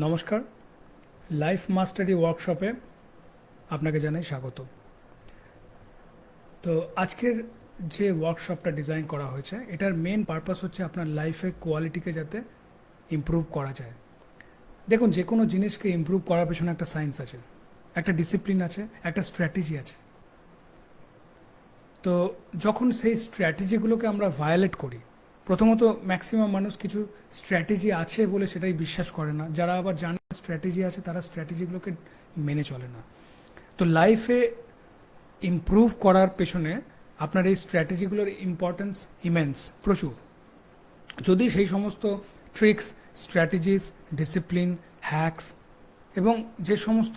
নমস্কার, লাইফ মাস্টারি ওয়ার্কশপে আপনাকে জানাই স্বাগত। তো আজকের যে ওয়ার্কশপটা ডিজাইন করা হয়েছে এটার মেন পারপাস হচ্ছে আপনার লাইফের কোয়ালিটিকে যাতে ইমপ্রুভ করা যায়। দেখুন, যে কোনো জিনিসকে ইমপ্রুভ করার পেছনে একটা সায়েন্স আছে, একটা ডিসিপ্লিন আছে, একটা স্ট্র্যাটেজি আছে। তো যখন সেই স্ট্র্যাটেজিগুলোকে আমরা ভায়োলেট করি, প্রথমত ম্যাক্সিমাম মানুষ কিছু স্ট্র্যাটেজি আছে বলে সেটাই বিশ্বাস করে না, যারা আবার জানে স্ট্র্যাটেজি আছে তারা স্ট্র্যাটেজিগুলোকে মেনে চলে না। তো লাইফে ইমপ্রুভ করার পেছনে আপনার এই স্ট্র্যাটেজিগুলোর ইম্পর্টেন্স ইমেন্স, প্রচুর। যদি সেই সমস্ত ট্রিক্স, স্ট্র্যাটেজিস, ডিসিপ্লিন, হ্যাকস এবং যে সমস্ত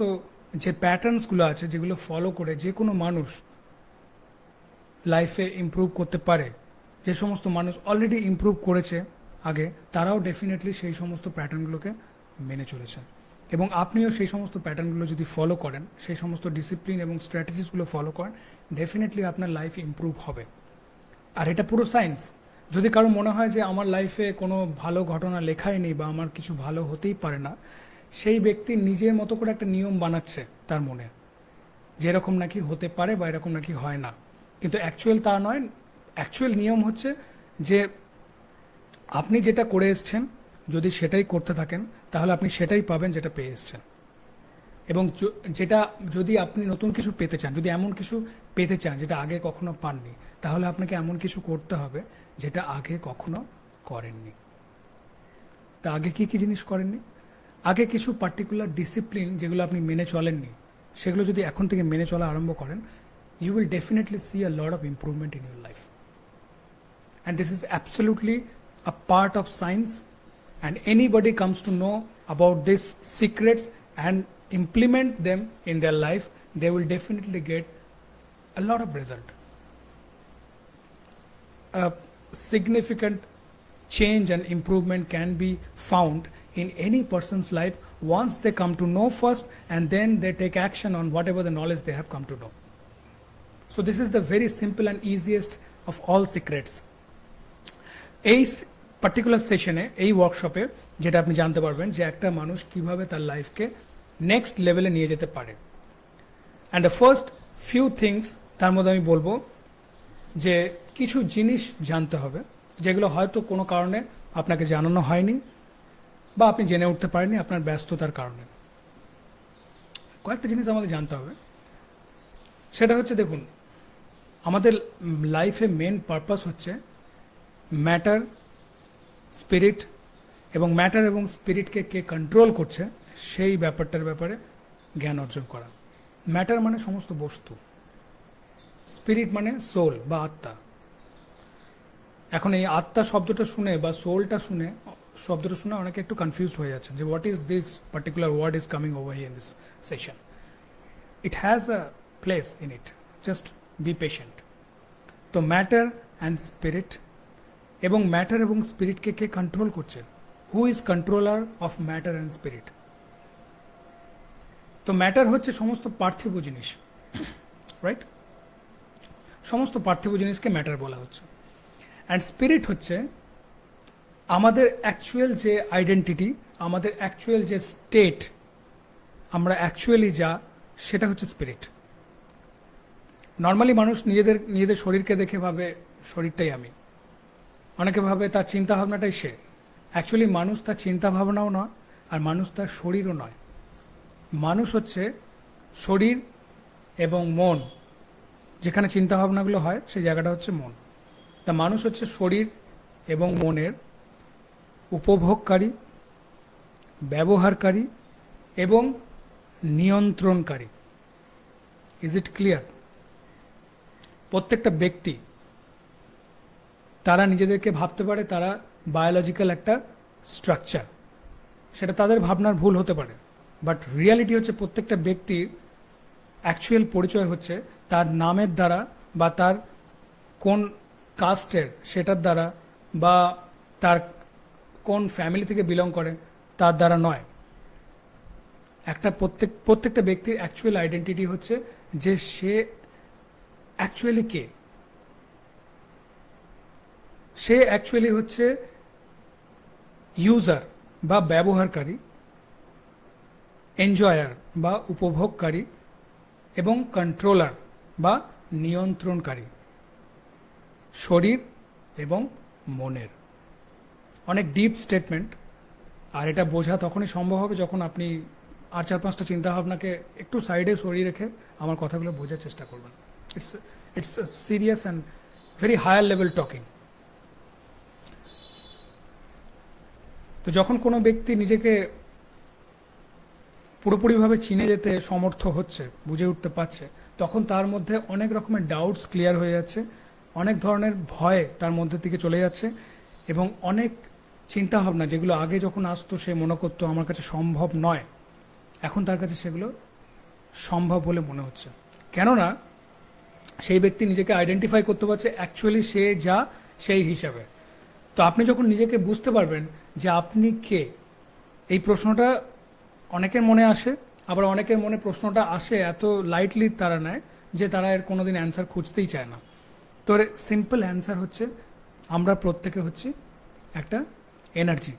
যে প্যাটার্নসগুলো আছে যেগুলো ফলো করে যে কোনো মানুষ লাইফে ইমপ্রুভ করতে পারে, যে সমস্ত মানুষ অলরেডি ইমপ্রুভ করেছে আগে, তারাও ডেফিনেটলি সেই সমস্ত প্যাটার্নগুলোকে মেনে চলেছে। এবং আপনিও সেই সমস্ত প্যাটার্নগুলো যদি ফলো করেন, সেই সমস্ত ডিসিপ্লিন এবং স্ট্র্যাটেজিসগুলো ফলো করেন, ডেফিনেটলি আপনার লাইফ ইমপ্রুভ হবে। আর এটা পুরো সায়েন্স। যদি কারো মনে হয় যে আমার লাইফে কোনো ভালো ঘটনা লেখাই নেই বা আমার কিছু ভালো হতেই পারে না, সেই ব্যক্তি নিজের মতো করে একটা নিয়ম বানাচ্ছে তার মনে, যে এরকম নাকি হতে পারে বা এরকম নাকি হয় না। কিন্তু অ্যাকচুয়াল তা নয়। অ্যাকচুয়াল নিয়ম হচ্ছে যে আপনি যেটা করে এসছেন, যদি সেটাই করতে থাকেন তাহলে আপনি সেটাই পাবেন যেটা পেয়ে এসছেন। এবং যেটা যদি আপনি নতুন কিছু পেতে চান, যদি এমন কিছু পেতে চান যেটা আগে কখনো পাননি, তাহলে আপনাকে এমন কিছু করতে হবে যেটা আগে কখনো করেননি। তা আগে কি কি জিনিস করেননি? আগে কিছু পার্টিকুলার ডিসিপ্লিন যেগুলো আপনি মেনে চলেননি, সেগুলো যদি এখন থেকে মেনে চলা আরম্ভ করেন, you will definitely see a lot of improvement in your life. And this is absolutely a part of science, and anybody comes to know about these secrets and implement them in their life, they will definitely get a lot of result. A significant change and improvement can be found in any person's life once they come to know first, and then they take action on whatever the knowledge they have come to know. So this is the very simple and easiest of all secrets. এই particular সেশনে, এই ওয়ার্কশপে যেটা আপনি জানতে পারবেন যে একটা মানুষ কিভাবে তার লাইফকে নেক্সট লেভেলে নিয়ে যেতে পারে। And the first few things, তার মধ্যে আমি বলবো যে কিছু জিনিস জানতে হবে যেগুলো হয়তো কোনো কারণে আপনাকে জানানো হয়নি বা আপনি জেনে উঠতে পারেননি আপনার ব্যস্ততার কারণে। কয়েকটা জিনিস আমাদের জানতে হবে। সেটা হচ্ছে, দেখুন, আমাদের লাইফে মেন পারপাস হচ্ছে ম্যাটার, স্পিরিট, এবং ম্যাটার এবং স্পিরিটকে কে কন্ট্রোল করছে সেই ব্যাপারটার ব্যাপারে জ্ঞান অর্জন করা। ম্যাটার মানে সমস্ত বস্তু, স্পিরিট মানে সোল বা আত্মা। এখন এই আত্মা শব্দটা শুনে বা সোলটা শুনে, শব্দটা শুনে অনেকে একটু কনফিউজড হয়ে যাচ্ছে যে what is this particular word is coming over here in this session. It has a place in it, just be patient. তো ম্যাটার অ্যান্ড স্পিরিট, এবং ম্যাটার এবং স্পিরিটকে কে কন্ট্রোল করছে? Who is controller of matter and spirit? তো matter হচ্ছে সমস্ত পার্থিব জিনিস, রাইট? সমস্ত পার্থিব জিনিসকে ম্যাটার বলা হচ্ছে। অ্যান্ড স্পিরিট হচ্ছে আমাদের অ্যাকচুয়াল যে আইডেন্টিটি, আমাদের অ্যাকচুয়াল যে স্টেট, আমরা অ্যাকচুয়ালি যা, সেটা হচ্ছে স্পিরিট। নর্মালি মানুষ নিজেদের শরীরকে দেখে ভাবে শরীরটাই আমি, অনেকে ভাবে তার চিন্তা ভাবনাটাই সে। অ্যাকচুয়ালি মানুষ তার চিন্তা ভাবনাও নয়, আর মানুষ তার শরীরও নয়। মানুষ হচ্ছে শরীর এবং মন, যেখানে চিন্তা ভাবনাগুলো হয় সেই জায়গাটা হচ্ছে মন। তা মানুষ হচ্ছে শরীর এবং মনের উপভোগকারী, ব্যবহারকারী এবং নিয়ন্ত্রণকারী। Is it clear? প্রত্যেকটা ব্যক্তি তারা নিজেদেরকে ভাবতে পারে তারা বায়োলজিক্যাল একটা স্ট্রাকচার, সেটা তাদের ভাবনার ভুল হতে পারে, বাট রিয়ালিটি হচ্ছে প্রত্যেকটা ব্যক্তির অ্যাকচুয়াল পরিচয় হচ্ছে তার নামের দ্বারা বা তার কোন কাস্টের সেটার দ্বারা বা তার কোন ফ্যামিলি থেকে বিলং করে তার দ্বারা নয়। একটা প্রত্যেকটা ব্যক্তির অ্যাকচুয়াল আইডেন্টিটি হচ্ছে যে সে অ্যাকচুয়ালি কে। সে অ্যাকচুয়ালি হচ্ছে ইউজার বা ব্যবহারকারী এনজয়ার বা উপভোগকারী, এবং কন্ট্রোলার বা নিয়ন্ত্রণকারী, শরীর এবং মনের। অনেক ডিপ স্টেটমেন্ট, আর এটা বোঝা তখনই সম্ভব হবে যখন আপনি আর 4-5টা চিন্তাভাবনাকে একটু সাইডে সরিয়ে রেখে আমার কথাগুলো বোঝার চেষ্টা করবেন। It's it's serious and very higher level talking. তো যখন কোনো ব্যক্তি নিজেকে পুরোপুরিভাবে চিনে যেতে সমর্থ হচ্ছে, বুঝে উঠতে পারছে, তখন তার মধ্যে অনেক রকমের ডাউটস ক্লিয়ার হয়ে যাচ্ছে, অনেক ধরনের ভয় তার মধ্যে থেকে চলে যাচ্ছে, এবং অনেক চিন্তাভাবনা যেগুলো আগে যখন আসতো সে মনে করতো আমার কাছে সম্ভব নয়, এখন তার কাছে সেগুলো সম্ভব বলে মনে হচ্ছে। কেননা সেই ব্যক্তি নিজেকে আইডেন্টিফাই করতে পারছে অ্যাকচুয়ালি সে যা সেই হিসাবে। তো আপনি যখন নিজেকে বুঝতে পারবেন যে আপনি কে, এই প্রশ্নটা অনেকের মনে আসে, আবার অনেকের মনে প্রশ্নটা আসে এত লাইটলি তারা নেয় যে তারা এর কোনোদিন অ্যান্সার খুঁজতেই চায় না। তো এর সিম্পল অ্যান্সার হচ্ছে আমরা প্রত্যেকে হচ্ছি একটা এনার্জি।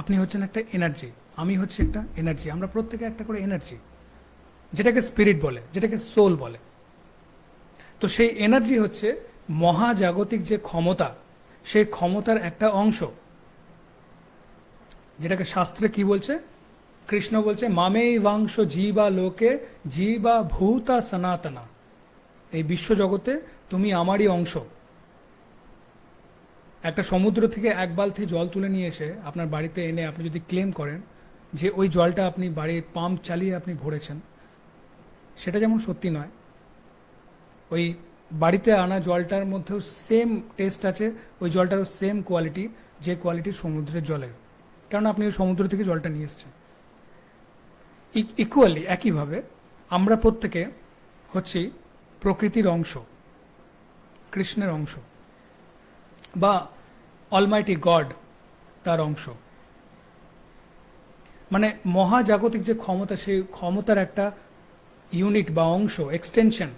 আপনি হচ্ছেন একটা এনার্জি, আমি হচ্ছে একটা এনার্জি, আমরা প্রত্যেকে একটা করে এনার্জি, যেটাকে স্পিরিট বলে, যেটাকে সোল বলে। তো সেই এনার্জি হচ্ছে মহাজাগতিক যে ক্ষমতা, সেই ক্ষমতার একটা অংশ, যেটাকে শাস্ত্রে কি বলছে, কৃষ্ণ বলছে মামেই বাংশ জীবা লোকে জীবা ভূতা সনাতনা, এই বিশ্বজগতে তুমি আমারই অংশ। একটা সমুদ্র থেকে এক বালতি জল তুলে নিয়ে এসে আপনার বাড়িতে এনে আপনি যদি ক্লেম করেন যে ওই জলটা আপনি বাড়ির পাম্প চালিয়ে আপনি ভরেছেন, সেটা যেমন সত্যি নয়। ওই বাড়িতে আনা জলটার মধ্যেও সেম টেস্ট আছে, ওই জলটারও সেম কোয়ালিটি যে কোয়ালিটি সমুদ্রের জলের, কারণ আপনি ওই সমুদ্র থেকে জলটা নিয়ে এসছেন। ইকুয়ালি একইভাবে আমরা প্রত্যেকে হচ্ছি প্রকৃতির অংশ, কৃষ্ণের অংশ, বা অলমাইটি গড তার অংশ। মানে মহাজাগতিক যে ক্ষমতা, সেই ক্ষমতার একটা ইউনিট বা অংশ, এক্সটেনশন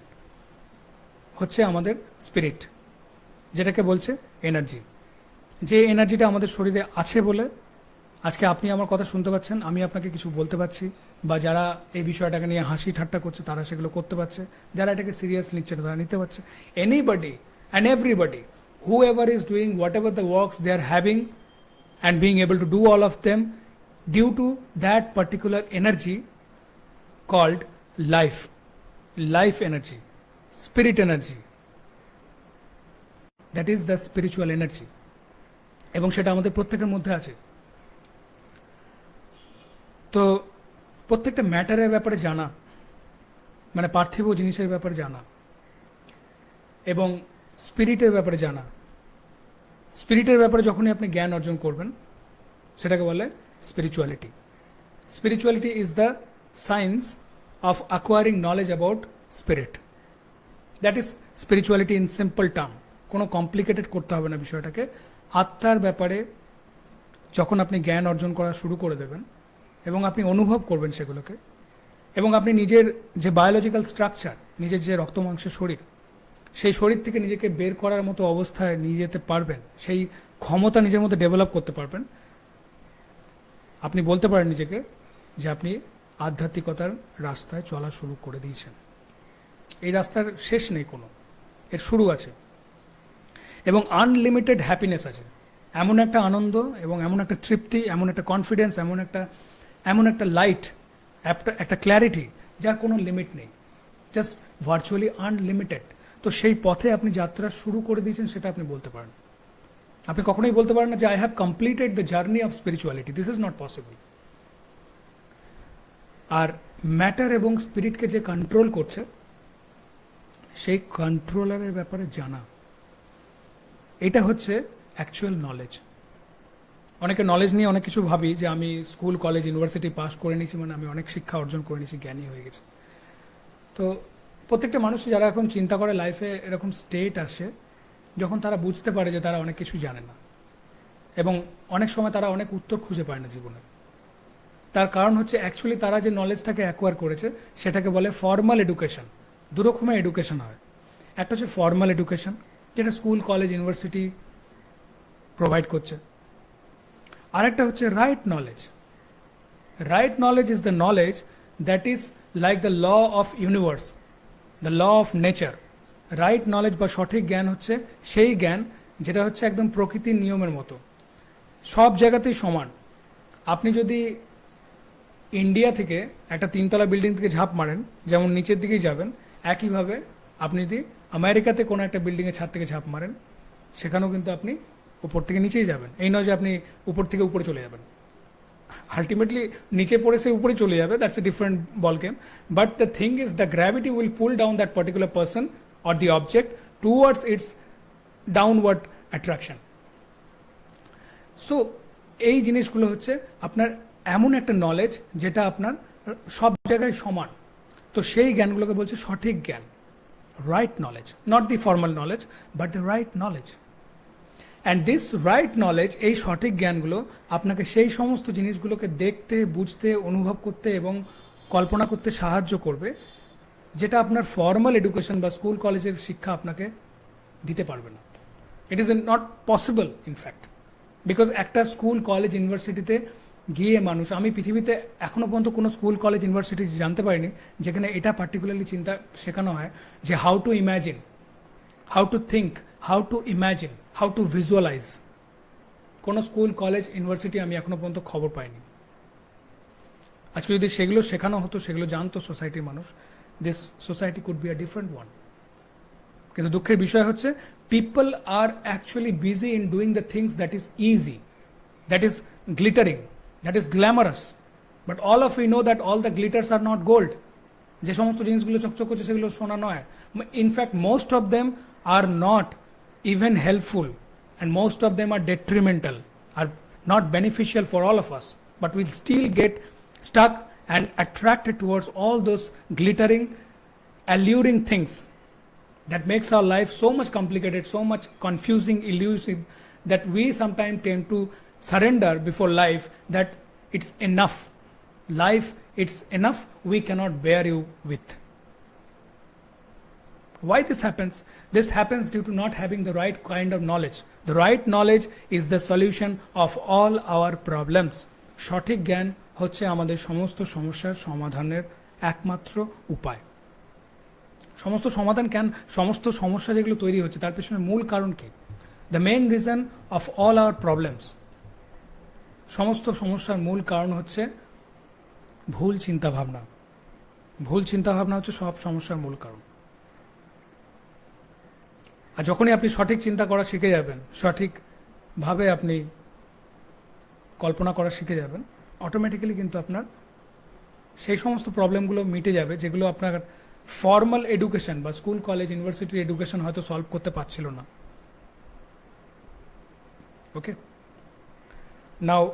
হচ্ছে আমাদের স্পিরিট, যেটাকে বলছে এনার্জি। যে এনার্জিটা আমাদের শরীরে আছে বলে আজকে আপনি আমার কথা শুনতে পাচ্ছেন, আমি আপনাকে কিছু বলতে পারছি, বা যারা এই বিষয়টাকে নিয়ে হাসি ঠাট্টা করছে তারা সেগুলো করতে পারছে, যারা এটাকে সিরিয়াস নিচ্ছে না তারা নিতে পারছে। Anybody and everybody, whoever is doing whatever the works they are having and being able to do all of them due to that particular energy called life energy, spirit energy, that is the spiritual energy, এবং সেটা আমাদের প্রত্যেকের মধ্যে আছে। তো প্রত্যেকটা ম্যাটারের ব্যাপারে জানা, মানে পার্থিব জিনিসের ব্যাপারে জানা, এবং স্পিরিটের ব্যাপারে জানা। স্পিরিটের ব্যাপারে যখনই আপনি জ্ঞান অর্জন করবেন সেটাকে বলে spirituality. Spirituality is the science of acquiring knowledge about spirit. That is spirituality in simple term. কোনো কমপ্লিকেটেড করতে হবে না বিষয়টাকে। আত্মার ব্যাপারে যখন আপনি জ্ঞান অর্জন করা শুরু করে দেবেন এবং আপনি অনুভব করবেন সেগুলোকে, এবং আপনি নিজের যে বায়োলজিক্যাল স্ট্রাকচার, নিজের যে রক্ত মাংসের শরীর, সেই শরীর থেকে নিজেকে বের করার মতো অবস্থায় নিয়ে যেতে পারবেন, সেই ক্ষমতা নিজের মধ্যে ডেভেলপ করতে পারবেন, আপনি বলতে পারেন নিজেকে যে আপনি আধ্যাত্মিকতার রাস্তায় চলা শুরু করে দিয়েছেন। এই রাস্তার শেষ নেই কোনো, এর শুরু আছে, এবং আনলিমিটেড হ্যাপিনেস আছে। এমন একটা আনন্দ এবং এমন একটা তৃপ্তি, এমন একটা কনফিডেন্স, এমন একটা লাইট, একটা ক্ল্যারিটি যার কোনো লিমিট নেই, জাস্ট ভার্চুয়ালি আনলিমিটেড। তো সেই পথে আপনি যাত্রা শুরু করে দিয়েছেন, সেটা আপনি বলতে পারেন। আপনি কখনোই বলতে পারেন না যে I have completed the journey of spirituality, this is not possible. আর ম্যাটার এবং স্পিরিটকে যে কন্ট্রোল করছে, সেই কন্ট্রোলারের ব্যাপারে জানা, এটা হচ্ছে অ্যাকচুয়াল নলেজ। অনেকে নলেজ নিয়ে অনেক কিছু ভাবি যে আমি স্কুল কলেজ ইউনিভার্সিটি পাস করে নিয়েছি মানে আমি অনেক শিক্ষা অর্জন করে নিয়েছি, জ্ঞানী হয়ে গেছি। তো প্রত্যেকটা মানুষ যারা এখন চিন্তা করে লাইফে এরকম স্টেট আসে যখন তারা বুঝতে পারে যে তারা অনেক কিছু জানে না, এবং অনেক সময় তারা অনেক উত্তর খুঁজে পায় না জীবনে। তার কারণ হচ্ছে অ্যাকচুয়ালি তারা যে নলেজটাকে অ্যাকোয়ার করেছে সেটাকে বলে ফর্মাল এডুকেশন। দু রকমের এডুকেশন হয়, একটা হচ্ছে ফর্মাল এডুকেশন, যেটা স্কুল কলেজ ইউনিভার্সিটি প্রোভাইড করছে, আরেকটা হচ্ছে right knowledge, Right knowledge is the knowledge that is like the law of universe, the law of nature. Right knowledge বা সঠিক জ্ঞান হচ্ছে সেই জ্ঞান যেটা হচ্ছে একদম প্রকৃতির নিয়মের মতো, সব জায়গাতেই সমান। আপনি যদি ইন্ডিয়া থেকে একটা 3 তলা বিল্ডিং থেকে ঝাঁপ মারেন, যেমন নিচের দিকেই যাবেন, একইভাবে আপনি যদি আমেরিকাতে কোনো একটা বিল্ডিংয়ের ছাদ থেকে ঝাঁপ মারেন, সেখানেও কিন্তু আপনি উপর থেকে নিচেই যাবেন। এই নয় যে আপনি উপর থেকে উপরে চলে যাবেন, আলটিমেটলি নিচে পড়ে সে উপরে চলে যাবে, that's a different ball game. But the thing is the gravity will pull down that particular person or the object towards its downward attraction. So এই জিনিসগুলো হচ্ছে আপনার এমন একটা নলেজ যেটা আপনার সব জায়গায় সমান। তো সেই জ্ঞানগুলোকে বলছে সঠিক জ্ঞান, right knowledge, not the formal knowledge but the right knowledge. And this right knowledge, এই সঠিক জ্ঞানগুলো আপনাকে সেই সমস্ত জিনিসগুলোকে দেখতে, বুঝতে, অনুভব করতে এবং কল্পনা করতে সাহায্য করবে যেটা আপনার ফর্মাল এডুকেশন বা স্কুল কলেজের শিক্ষা আপনাকে দিতে পারবে না। It is not possible in fact, because একটা স্কুল কলেজ ইউনিভার্সিটিতে গিয়ে মানুষ, আমি পৃথিবীতে এখনো পর্যন্ত কোনো স্কুল কলেজ ইউনিভার্সিটি জানতে পারিনি যেখানে এটা পার্টিকুলারলি চিন্তা শেখানো হয় যে how to imagine, how to think, how to imagine, how to visualize. কোনো স্কুল কলেজ ইউনিভার্সিটি আমি এখনো পর্যন্ত খবর পাইনি। আজকে যদি সেগুলো শেখানো হতো, সেগুলো জানতো সোসাইটির মানুষ, this society could be a different one. কিন্তু দুঃখের বিষয় হচ্ছে people are actually busy in doing the things that is easy, that is glittering, that is glamorous, but all of we know that all the glitters are not gold. যে সমস্ত জিনিসগুলো চকচক করছে সেগুলো সোনা নয়। In fact most of them are not even helpful, and most of them are detrimental, are not beneficial for all of us, but we'll still get stuck and attracted towards all those glittering, alluring things that makes our life so much complicated, so much confusing, elusive, that we sometimes tend to surrender before life, that it's enough. Life, it's enough, we cannot bear you with. Why this happens? This happens due to not having the right kind of knowledge. The right knowledge is the solution of all our problems. সঠিক জ্ঞান হচ্ছে আমাদের সমস্ত সমস্যার সমাধানের একমাত্র উপায়। সমস্ত সমাধান কেন, সমস্ত সমস্যা যেগুলো তৈরি হচ্ছে তার পেছনে মূল কারণ কি? The main reason of all our problems, সমস্ত সমস্যার মূল কারণ হচ্ছে ভুল চিন্তাভাবনা। ভুল চিন্তাভাবনা হচ্ছে সব সমস্যার মূল কারণ। আর যখনই আপনি সঠিক চিন্তা করা শিখে যাবেন, সঠিকভাবে আপনি কল্পনা করা শিখে যাবেন, অটোমেটিক্যালি কিন্তু আপনার সেই সমস্ত প্রবলেমগুলো মিটে যাবে যেগুলো আপনার ফর্মাল এডুকেশন বা স্কুল কলেজ ইউনিভার্সিটির এডুকেশন হয়তো সলভ করতে পারছিল না। ওকে, নাও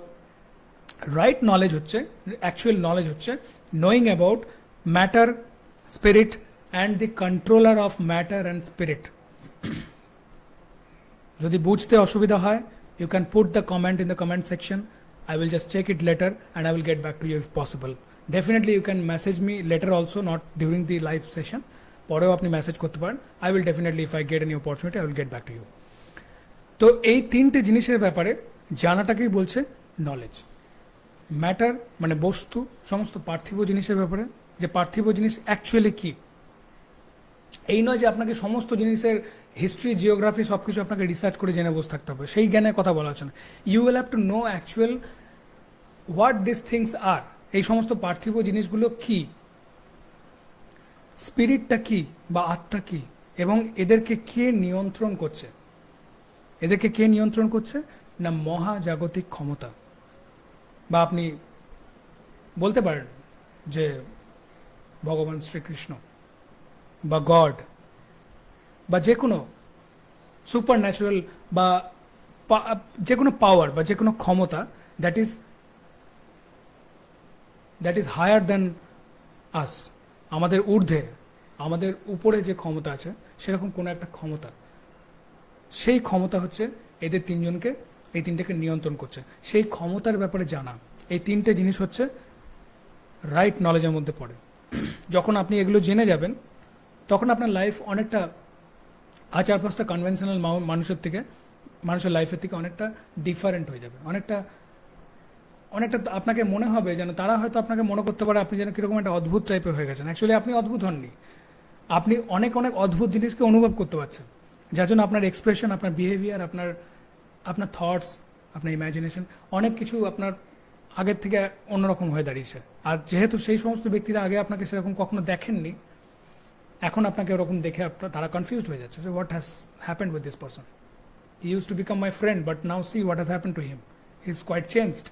রাইট নলেজ হচ্ছে, অ্যাকচুয়াল নলেজ হচ্ছে knowing about matter, spirit and the controller of matter and spirit. যদি বুঝতে অসুবিধা হয়, you can put the comment in the comment section. I will just check it later and I will get back to you if possible. Definitely you can message me later also, not during the live session. পরেও আপনি message করতে পারেন। I will definitely, if I get any opportunity, I will get back to you. তো এই তিনটে জিনিসের ব্যাপারে জানাটাকেই বলছে নলেজ। ম্যাটার মানে বস্তু, সমস্ত পার্থিব জিনিসের ব্যাপারে, যে পার্থিব জিনিস অ্যাকচুয়ালি কি। এই নয় যে আপনাকে সমস্ত জিনিসের হিস্ট্রি, জিওগ্রাফি সব কিছু আপনাকে রিসার্চ করে জেনে বসে থাকতে হবে, সেই জ্ঞানের কথা বলা হচ্ছে না। You will have to know actual what this things are, এই সমস্ত পার্থিব জিনিসগুলো কি, স্পিরিটটা কি বা আত্মা কি, এবং এদেরকে কে নিয়ন্ত্রণ করছে। এদেরকে কে নিয়ন্ত্রণ করছে না মহাজাগতিক ক্ষমতা, বা আপনি বলতে পারেন যে ভগবান শ্রীকৃষ্ণ বা গড বা যে কোনো সুপার ন্যাচুরাল বা যে কোনো পাওয়ার বা যে কোনো ক্ষমতা দ্যাট ইজ হায়ার দ্যান আস, আমাদের ঊর্ধ্বে, আমাদের উপরে যে ক্ষমতা আছে সেরকম কোনো একটা ক্ষমতা, সেই ক্ষমতা হচ্ছে এদের তিনজনকে, এই তিনটাকে নিয়ন্ত্রণ করছে। সেই ক্ষমতার ব্যাপারে জানা, এই তিনটে জিনিস হচ্ছে রাইট নলেজের মধ্যে পড়ে। যখন আপনি এগুলো জেনে যাবেন তখন আপনার লাইফ অনেকটা আর 4-5টা কনভেনশনাল মানুষের লাইফের থেকে অনেকটা ডিফারেন্ট হয়ে যাবে, অনেকটা অনেকটা আপনাকে মনে হবে যেন তারা হয়তো আপনাকে মনে করতে পারে আপনি যেন কীরকম একটা অদ্ভুত টাইপের হয়ে গেছেন। অ্যাকচুয়ালি আপনি অদ্ভুত হননি, আপনি অনেক অনেক অদ্ভুত জিনিসকে অনুভব করতে পারছেন, যার জন্য আপনার এক্সপ্রেশন, আপনার বিহেভিয়ার, আপনার আপনার থটস, আপনার ইমাজিনেশন অনেক কিছু আপনার আগের থেকে অন্যরকম হয়ে দাঁড়িয়েছে। আর যেহেতু সেই সমস্ত ব্যক্তিরা আগে আপনাকে সেরকম কখনো দেখেননি, এখন আপনাকে ওরকম দেখে তারা কনফিউজড হয়ে যাচ্ছে যে what has happened with this person, he use to become my friend but now see what has happened to him, he is quite changed.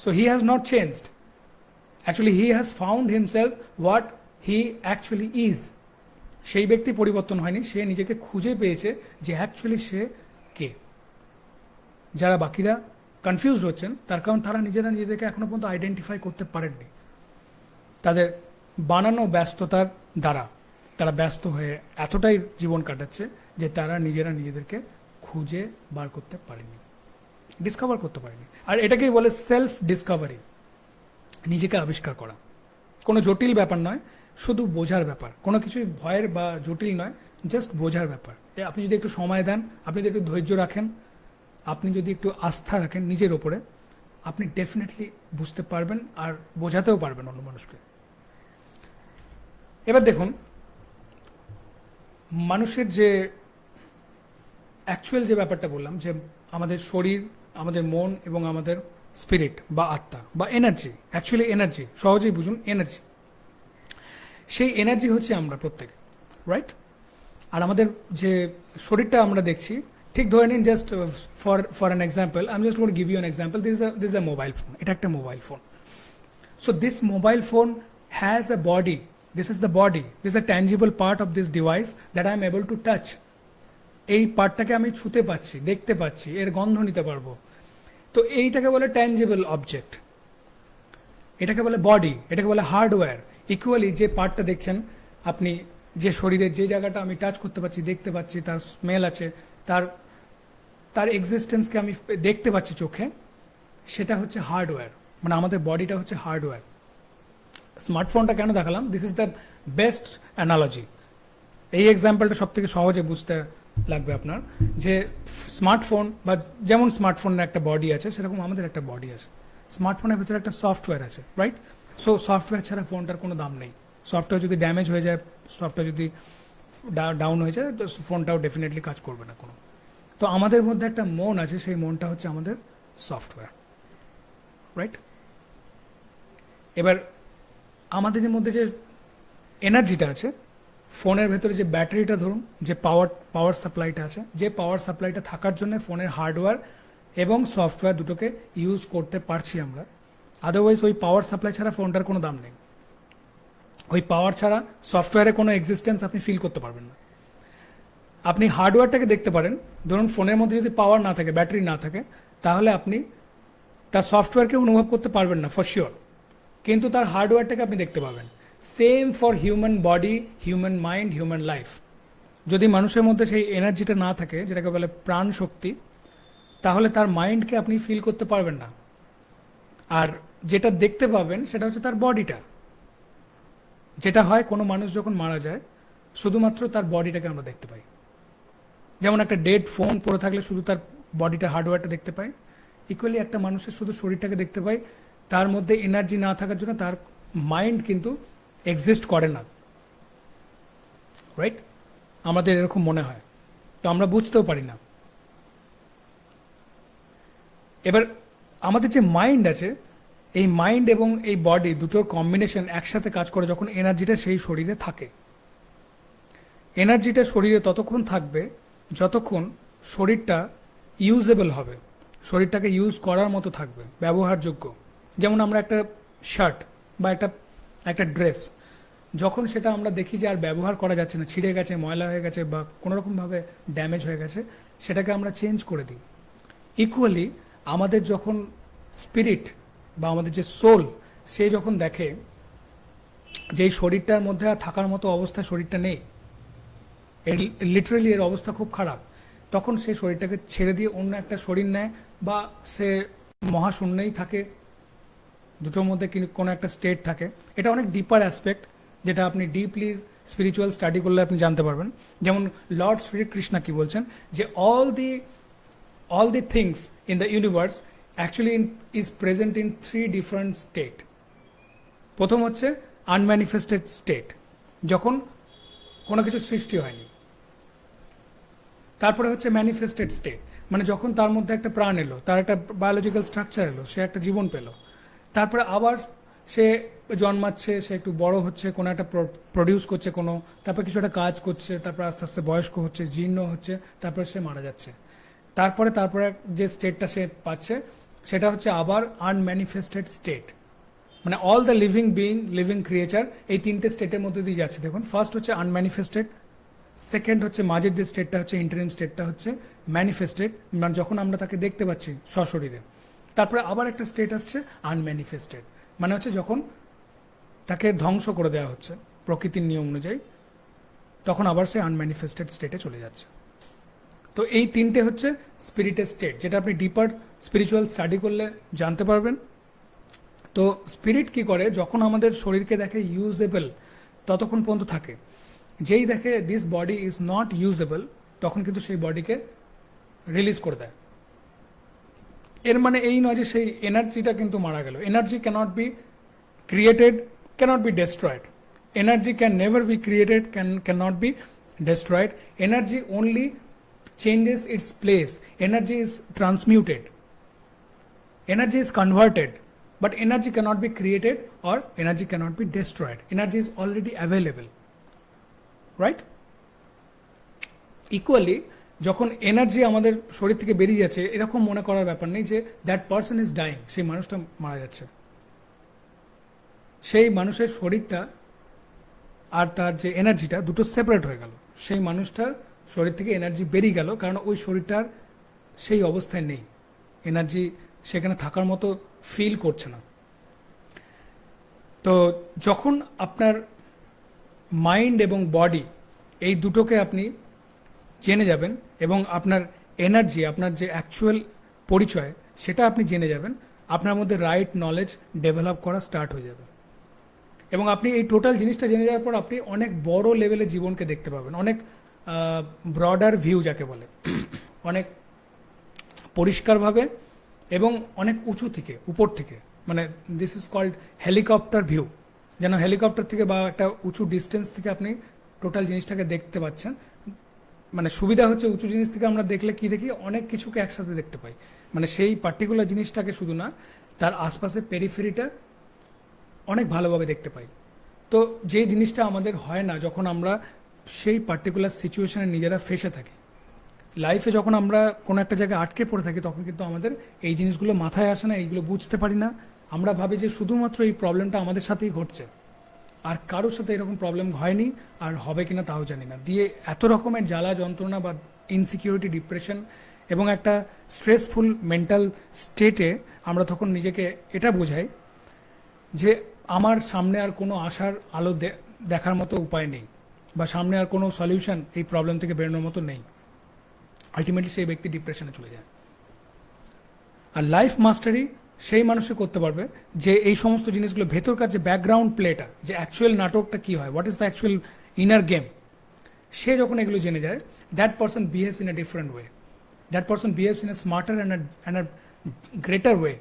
So he has not changed, actually he has found himself what he actually is. সেই ব্যক্তি পরিবর্তন হয়নি, সে নিজেকে খুঁজে পেয়েছে যে actually সে কে। যারা বাকিরা কনফিউজ হচ্ছেন তার কারণ তারা নিজেরা নিজেদেরকে এখনো পর্যন্ত আইডেন্টিফাই করতে পারেননি। তাদের বানানো ব্যস্ততার দ্বারা তারা ব্যস্ত হয়ে এতটাই জীবন কাটাচ্ছে যে তারা নিজেরা নিজেদেরকে খুঁজে বার করতে পারেনি, ডিসকভার করতে পারেনি। আর এটাকেই বলে সেলফ ডিসকভারি, নিজেকে আবিষ্কার করা। কোনো জটিল ব্যাপার নয়, শুধু বোঝার ব্যাপার। কোনো কিছুই ভয়ের বা জটিল নয়, জাস্ট বোঝার ব্যাপার। আপনি যদি একটু সময় দেন, আপনি যদি একটু ধৈর্য রাখেন, আপনি যদি একটু আস্থা রাখেন নিজের ওপরে, আপনি ডেফিনেটলি বুঝতে পারবেন আর বোঝাতেও পারবেন অন্য মানুষকে। এবার দেখুন, মানুষের যে অ্যাকচুয়াল যে ব্যাপারটা বললাম, যে আমাদের শরীর, আমাদের মন এবং আমাদের স্পিরিট বা আত্মা বা এনার্জি, অ্যাকচুয়ালি এনার্জি, সহজেই বুঝুন এনার্জি, সেই এনার্জি হচ্ছে আমরা প্রত্যেকে, রাইট? আর আমাদের যে শরীরটা আমরা দেখছি, ঠিক ধরে নিন, just for an example, I am just going to give you an example, this is a mobile phone. এটা একটা mobile phone. So this mobile phone has a body, this is the body, this is a tangible part of this device that I am able to touch. এই পার্টটাকে আমি ছুতে পাচ্ছি, দেখতে পাচ্ছি, এর গন্ধ নিতে পারবো। তো এইটাকে বলে ট্যাঞ্জিবল অবজেক্ট, এটাকে বলে বডি, এটাকে বলে হার্ডওয়্যার। ইকুয়ালি যে পার্টটা দেখছেন আপনি, যে শরীরের যে জায়গাটা আমি টাচ করতে পারছি, দেখতে পাচ্ছি, তার স্মেল আছে, তার তার এক্সিস্টেন্সকে আমি দেখতে পাচ্ছি চোখে, সেটা হচ্ছে হার্ডওয়্যার। মানে আমাদের বডিটা হচ্ছে হার্ডওয়্যার। স্মার্টফোনটা কেন দেখালাম? This is the best analogy. এই এক্সাম্পলটা সব থেকে সহজে বুঝতে লাগবে আপনার, যে স্মার্টফোন বা যেমন স্মার্টফোনের একটা বডি আছে, সেরকম আমাদের একটা বডি আছে। স্মার্টফোনের ভিতরে একটা সফটওয়্যার আছে, রাইট? সো সফটওয়্যার ছাড়া ফোনটার কোনো দাম নেই। সফটওয়্যার যদি ড্যামেজ হয়ে যায়, সফটওয়্যার যদি ডাউন হয়ে যায়, তো ফোনটাও ডেফিনেটলি কাজ করবে না কোনো। তো আমাদের মধ্যে একটা মন আছে, সেই মনটা হচ্ছে আমাদের সফটওয়্যার, রাইট? এবার আমাদের মধ্যে যে এনার্জিটা আছে, ফোনের ভেতরে যে ব্যাটারিটা, ধরুন যে পাওয়ার সাপ্লাইটা আছে, যে পাওয়ার সাপ্লাইটা থাকার জন্য ফোনের হার্ডওয়্যার এবং সফটওয়্যার দুটোকে ইউজ করতে পারছি আমরা। আদারওয়াইজ ওই পাওয়ার সাপ্লাই ছাড়া ফোনটার কোনো দাম নেই। ওই পাওয়ার ছাড়া সফটওয়্যারে কোনো এক্সিস্টেন্স আপনি ফিল করতে পারবেন না। আপনি হার্ডওয়্যারটাকে দেখতে পারেন, ধরুন ফোনের মধ্যে যদি পাওয়ার না থাকে, ব্যাটারি না থাকে, তাহলে আপনি তার সফটওয়্যারকে অনুভব করতে পারবেন না ফর শিওর, কিন্তু তার হার্ডওয়্যারটাকে আপনি দেখতে পাবেন। Same for human body, human mind, human life. যদি মানুষের মধ্যে সেই এনার্জিটা না থাকে, যেটাকে বলে প্রাণ শক্তি, তাহলে তার মাইন্ডকে আপনি ফিল করতে পারবেন না। আর যেটা দেখতে পাবেন সেটা হচ্ছে তার বডিটা। যেটা হয়, কোনো মানুষ যখন মারা যায়, শুধুমাত্র তার বডিটাকে আমরা দেখতে পাই। যেমন একটা ডেড ফোন পড়ে থাকলে শুধু তার বডিটা, হার্ডওয়্যারটা দেখতে পাই, ইকুয়ালি একটা মানুষের শুধু শরীরটাকে দেখতে পাই। তার মধ্যে এনার্জি না থাকার জন্য তার মাইন্ড কিন্তু এক্সিস্ট করে না, রাইট? আমাদের এরকম মনে হয়, তো আমরা বুঝতেও পারি না। এবার আমাদের যে মাইন্ড আছে, এই মাইন্ড এবং এই বডি দুটোর কম্বিনেশন একসাথে কাজ করে যখন এনার্জিটা সেই শরীরে থাকে। এনার্জিটা শরীরে ততক্ষণ থাকবে যতক্ষণ শরীরটা ইউজেবল হবে, শরীরটাকে ইউজ করার মতো থাকবে, ব্যবহারযোগ্য। যেমন আমরা একটা শার্ট বা একটা ড্রেস, যখন সেটা আমরা দেখি যে আর ব্যবহার করা যাচ্ছে না, ছিঁড়ে গেছে, ময়লা হয়ে গেছে বা কোনোরকমভাবে ড্যামেজ হয়ে গেছে, সেটাকে আমরা চেঞ্জ করে দিই। ইকুয়ালি আমাদের যখন স্পিরিট বা আমাদের যে সোল, সে যখন দেখে যে এই শরীরটার মধ্যে আর থাকার মতো অবস্থায় শরীরটা নেই, লিটারেলি এর অবস্থা খুব খারাপ, তখন সে শরীরটাকে ছেড়ে দিয়ে অন্য একটা শরীর নেয় বা সে মহাশূন্যেই থাকে, দুটোর মধ্যে কোনো একটা স্টেট থাকে। এটা অনেক ডিপার অ্যাসপেক্ট, যেটা আপনি ডিপলি স্পিরিচুয়াল স্টাডি করলে আপনি জানতে পারবেন। যেমন লর্ড শ্রীকৃষ্ণ কি বলছেন, যে all the things in the universe actually is present in 3 different state. প্রথম হচ্ছে আনম্যানিফেস্টেড স্টেট, যখন কোনো কিছু সৃষ্টি হয়নি। তারপরে হচ্ছে ম্যানিফেস্টেড স্টেট, মানে যখন তার মধ্যে একটা প্রাণ এলো, তার একটা বায়োলজিক্যাল স্ট্রাকচার এলো, সে একটা জীবন পেল। তারপরে আবার সে জন্মাচ্ছে, সে একটু বড় হচ্ছে, কোনো একটা প্রডিউস করছে কোনো, তারপর কিছু একটা কাজ করছে, তারপর আস্তে আস্তে বয়স্ক হচ্ছে, জীর্ণ হচ্ছে, তারপরে সে মারা যাচ্ছে। তারপরে যে স্টেটটা সে পাচ্ছে সেটা হচ্ছে আবার আনম্যানিফেস্টেড স্টেট। মানে all the living being, living creature এই 3টে স্টেটের মধ্যে দিয়ে যাচ্ছে। দেখুন, ফার্স্ট হচ্ছে আনম্যানিফেস্টেড, সেকেন্ড হচ্ছে মাঝের যে স্টেটটা হচ্ছে ইন্টারিম স্টেটটা হচ্ছে ম্যানিফেস্টেড, মানে যখন আমরা তাকে দেখতে পাচ্ছি সশরীরে। তারপরে আবার একটা স্টেট আসছে আনম্যানিফেস্টেড, মানে হচ্ছে যখন তাকে ধ্বংস করে দেওয়া হচ্ছে প্রকৃতির নিয়ম অনুযায়ী, তখন আবার সে আনম্যানিফেস্টেড স্টেটে চলে যাচ্ছে। তো এই 3টে হচ্ছে স্পিরিটের স্টেট, যেটা আপনি ডিপার স্পিরিচুয়াল স্টাডি করলে জানতে পারবেন। তো স্পিরিট কি করে, যখন আমাদের শরীরকে দেখে ইউজেবল ততক্ষণ পর্যন্ত থাকে, যেই দেখে this body is not usable তখন কিন্তু সেই বডিকে রিলিজ করে দেয়। এর মানে এই নয় যে সেই এনার্জিটা কিন্তু মারা গেল। Energy cannot be created, cannot be destroyed. Energy can never be created, cannot be destroyed. Energy only changes its place. Energy is transmuted. Energy is converted. But energy cannot be created or energy cannot be destroyed. Energy is already available. Right? Equally, যখন energy আমাদের শরীর থেকে বেরিয়ে যাচ্ছে, এরকম মনে করার ব্যাপার নেই যে দ্যাট পার্সন ইজ ডাইং, সেই মানুষটা মারা যাচ্ছে। সেই মানুষের শরীরটা আর তার যে এনার্জিটা দুটো সেপারেট হয়ে গেল। সেই মানুষটার শরীর থেকে এনার্জি বেরিয়ে গেল, কারণ ওই শরীরটার সেই অবস্থায় নেই, এনার্জি সেখানে থাকার মতো ফিল করছে না। তো যখন আপনার মাইন্ড এবং বডি এই দুটোকে আপনি জেনে যাবেন এবং আপনার এনার্জি, আপনার যে অ্যাকচুয়াল পরিচয় সেটা আপনি জেনে যাবেন, আপনার মধ্যে রাইট নলেজ ডেভেলপ করা স্টার্ট হয়ে যাবে। এবং আপনি এই টোটাল জিনিসটা জেনে যাওয়ার পর আপনি অনেক বড় লেভেলে জীবনকে দেখতে পাবেন, অনেক ব্রডার ভিউ যাকে বলে, অনেক পরিষ্কারভাবে এবং অনেক উঁচু থেকে, উপর থেকে, মানে this is called helicopter view. যেন হেলিকপ্টার থেকে বা একটা উঁচু ডিস্টেন্স থেকে আপনি টোটাল জিনিসটাকে দেখতে পাচ্ছেন। মানে সুবিধা হচ্ছে উঁচু জিনিস থেকে আমরা দেখলে কি দেখি, অনেক কিছুকে একসাথে দেখতে পাই। মানে সেই পার্টিকুলার জিনিসটাকে শুধু না, তার আশপাশের পেরিফেরিটা অনেক ভালোভাবে দেখতে পাই। তো যে জিনিসটা আমাদের হয় না যখন আমরা সেই পার্টিকুলার সিচুয়েশনে নিজেরা ফেসে থাকি। লাইফে যখন আমরা কোনো একটা জায়গায় আটকে পড়ে থাকি তখন কিন্তু আমাদের এই জিনিসগুলো মাথায় আসে না, এইগুলো বুঝতে পারি না। আমরা ভাবি যে শুধুমাত্র এই প্রবলেমটা আমাদের সাথেই ঘটছে, আর কারোর সাথে এরকম প্রবলেম হয়নি, আর হবে কিনা তাও জানি না। দিয়ে এত রকমের জ্বালা যন্ত্রণা বা ইনসিকিউরিটি, ডিপ্রেশন এবং একটা স্ট্রেসফুল মেন্টাল স্টেটে আমরা তখন নিজেকে এটা বোঝাই যে আমার সামনে আর কোনো আশার আলো দেখার মতো উপায় নেই, বা সামনে আর কোনো সলিউশন এই প্রবলেম থেকে বেরোনোর মতো নেই। আলটিমেটলি সেই ব্যক্তি ডিপ্রেশনে চলে যায়। আর লাইফ মাস্টারি সেই মানুষই করতে পারবে যে এই সমস্ত জিনিসগুলো ভেতরকার যে ব্যাকগ্রাউন্ড প্লেটা, যে অ্যাকচুয়াল নাটকটা কি হয়, what is the actual inner game, সে যখন এগুলো জেনে যায়, that person behaves in a different way, that person behaves in a smarter and a greater way,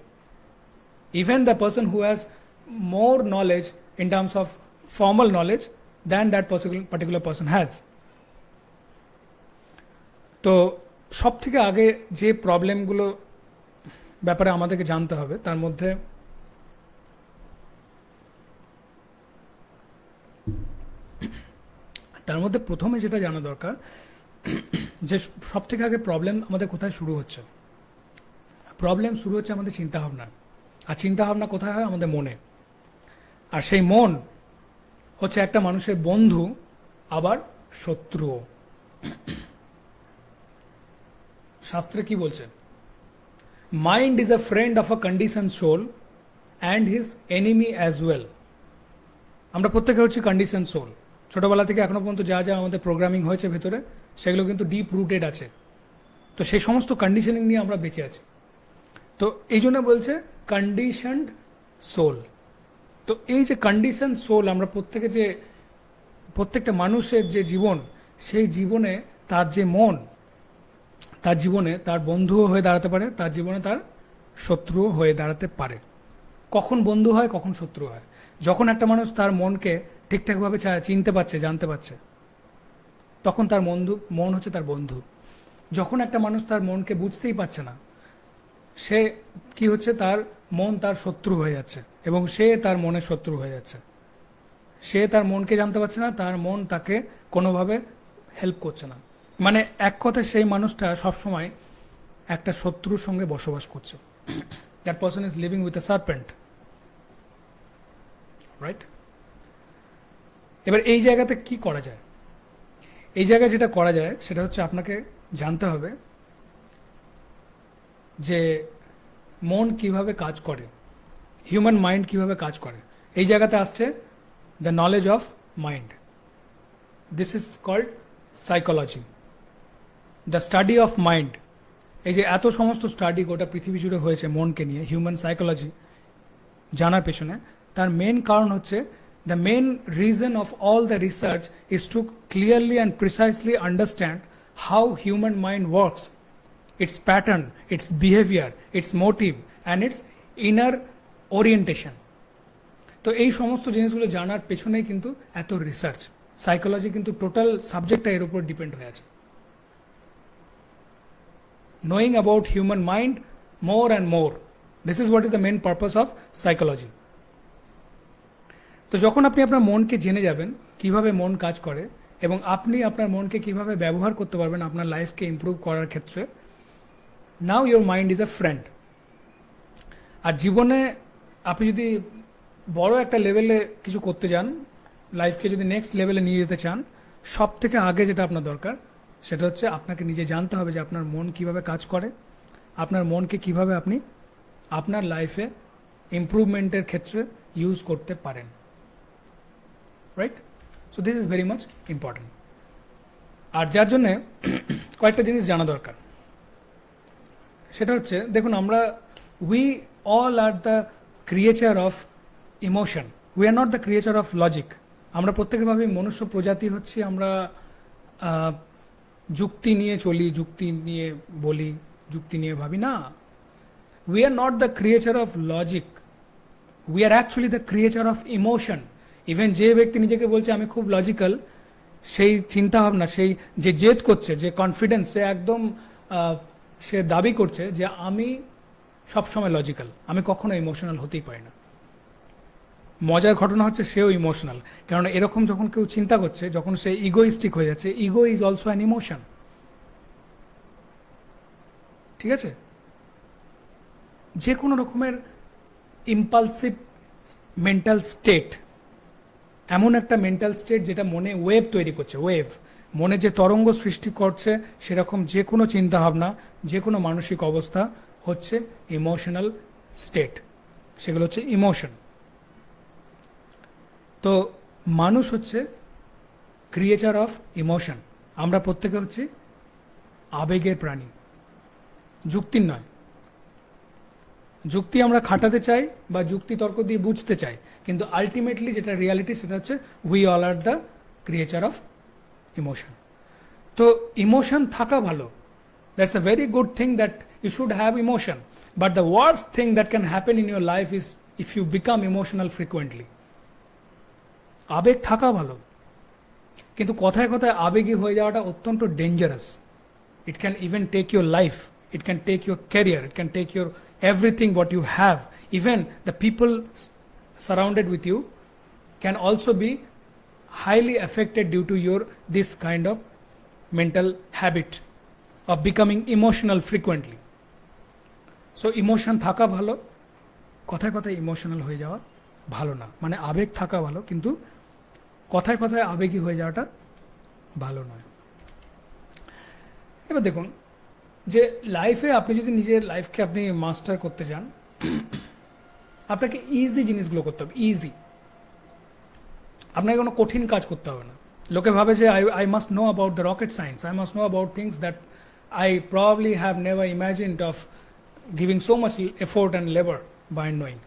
even the person who has more knowledge in terms of formal knowledge than that particular person has. তো সব থেকে আগে যে প্রবলেমগুলো ব্যাপারে আমাদেরকে জানতে হবে, তার মধ্যে প্রথমে যেটা জানা দরকার যে সব থেকে আগে প্রবলেম আমাদের কোথায় শুরু হচ্ছে। প্রবলেম শুরু হচ্ছে আমাদের চিন্তাভাবনা, আর চিন্তাভাবনা কোথায় হয়? আমাদের মনে। আর সেই মন হচ্ছে একটা মানুষের বন্ধু আবার শত্রুও। শাস্ত্রে কি বলছে? Mind is a friend of a condition soul and his enemy as well. আমরা প্রত্যেকে হচ্ছে কন্ডিশন সোল। ছোটবেলা থেকে এখনো পর্যন্ত যা যা আমাদের প্রোগ্রামিং হয়েছে ভেতরে, সেগুলো কিন্তু ডিপ রুটেড আছে। তো সেই সমস্ত কন্ডিশনিং নিয়ে আমরা বেঁচে আছি। তো এই জন্য বলছে কন্ডিশনড সোল। তো এই যে কন্ডিশন সোল, আমরা প্রত্যেকটা মানুষের যে জীবন, সেই জীবনে তার যে মন, তার জীবনে তার বন্ধুও হয়ে দাঁড়াতে পারে, তার জীবনে তার শত্রুও হয়ে দাঁড়াতে পারে। কখন বন্ধু হয়, কখন শত্রু হয়? যখন একটা মানুষ তার মনকে ঠিকঠাকভাবে চিনতে পারছে, জানতে পারছে, তখন তার মন হচ্ছে তার বন্ধু। যখন একটা মানুষ তার মনকে বুঝতেই পারছে না, সে কি হচ্ছে, তার মন তার শত্রু হয়ে যাচ্ছে এবং সে তার মনের শত্রু হয়ে যাচ্ছে। সে তার মনকে জানতে পারছে না, তার মন তাকে কোনোভাবে হেল্প করছে না। মানে এক কথায় সেই মানুষটা সবসময় একটা শত্রুর সঙ্গে বসবাস করছে। That person is living with a serpent, right? এবার এই জায়গাতে কি করা যায়? এই জায়গায় যেটা করা যায় সেটা হচ্ছে আপনাকে জানতে হবে যে মন কিভাবে কাজ করে, হিউম্যান মাইন্ড কিভাবে কাজ করে। এই জায়গাতে আসছে the knowledge of mind. This is called psychology, the study of mind. এই যে এত সমস্ত স্টাডি গোটা পৃথিবী জুড়ে হয়েছে মনকে নিয়ে, হিউম্যান সাইকোলজি জানার পেছনে, তার মেন কারণ হচ্ছে, the main reason of all the research is to clearly and precisely understand how human mind works, its pattern, its behavior, its motive and its inner orientation. তো এই সমস্ত জিনিসগুলো জানার পেছনেই কিন্তু এত রিসার্চ। সাইকোলজি কিন্তু টোটাল সাবজেক্টটা এর উপর ডিপেন্ড হয়ে আছে। knowing about human mind more and more, this is what is the main purpose of psychology. তো যখন আপনি আপনার মনকে জেনে যাবেন কিভাবে মন কাজ করে এবং আপনি আপনার মনকে কিভাবে ব্যবহার করতে পারবেন আপনার লাইফকে ইমপ্রুভ করার ক্ষেত্রে, now your mind is a friend. আর জীবনে আপনি যদি বড় একটা লেভেলে কিছু করতে চান, লাইফকে যদি নেক্সট লেভেলে নিয়ে যেতে চান, সব থেকে আগে যেটা আপনার দরকার সেটা হচ্ছে আপনাকে নিজে জানতে হবে যে আপনার মন কিভাবে কাজ করে, আপনার মনকে কিভাবে আপনি আপনার লাইফে ইমপ্রুভমেন্টের ক্ষেত্রে ইউজ করতে পারেন, right? So this is very much important. আর যার জন্যে কয়েকটা জিনিস জানা দরকার। সেটা হচ্ছে, দেখুন, আমরা we all are the creature of emotion, we are not the creature of logic. আমরা প্রত্যেকে ভাবি মনুষ্য প্রজাতি হচ্ছে আমরা যুক্তি নিয়ে চলি, যুক্তি নিয়ে বলি, যুক্তি নিয়ে ভাবি না। We are not the creature of logic, we are actually the creature of emotion. Even যে ব্যক্তি নিজেকে বলছে আমি খুব লজিক্যাল, সেই চিন্তাভাবনা, সেই যে জেদ করছে, যে কনফিডেন্স, সে একদম সে দাবি করছে যে আমি সবসময় লজিক্যাল, আমি কখনো ইমোশনাল হতেই পারি না। মজার ঘটনা হচ্ছে সেও ইমোশনাল, কারণ এরকম যখন কেউ চিন্তা করছে, যখন সে ইগোইস্টিক হয়ে যাচ্ছে, ego is also an emotion, ঠিক আছে? যে কোনো রকমের ইম্পালসিভ মেন্টাল স্টেট, এমন একটা মেন্টাল স্টেট যেটা মনে ওয়েভ তৈরি করছে, ওয়েভ, মনে যে তরঙ্গ সৃষ্টি করছে, সেরকম যে কোনো চিন্তাভাবনা, যে কোনো মানসিক অবস্থা হচ্ছে ইমোশনাল স্টেট, সেগুলো হচ্ছে ইমোশন। তো মানুষ হচ্ছে ক্রিয়েচার অফ ইমোশন। আমরা প্রত্যেকে হচ্ছে আবেগের প্রাণী, যুক্তির নয়। যুক্তি আমরা খাটাতে চাই বা যুক্তি তর্ক দিয়ে বুঝতে চাই, কিন্তু আলটিমেটলি যেটা রিয়ালিটি সেটা হচ্ছে we all are the creature of emotion. তো ইমোশন থাকা ভালো, that's a very good thing that you should have emotion, but the worst thing that can happen in your life is if you become emotional frequently. আবেগ থাকা ভালো, কিন্তু কথায় কথায় আবেগী হয়ে যাওয়াটা অত্যন্ত dangerous. It can even take your life, it can take your career, it can take your everything what you have. Even the people surrounded with you can also be highly affected due to your this kind of mental habit of becoming emotional frequently. So emotion থাকা ভালো, কথায় কথায় emotional হয়ে যাওয়া ভালো না। মানে আবেগ থাকা ভালো, কিন্তু কথায় কথায় আবেগী হয়ে যাওয়াটা ভালো নয়। এবার দেখুন যে লাইফে আপনি যদি নিজের লাইফকে আপনি মাস্টার করতে চান, আপনাকে ইজি জিনিসগুলো করতে হবে, ইজি। আপনাকে কোনো কঠিন কাজ করতে হবে না। লোকে ভাবে যে I must know about the rocket science, I must know about things that I probably have never imagined of giving so much effort and labour by knowing.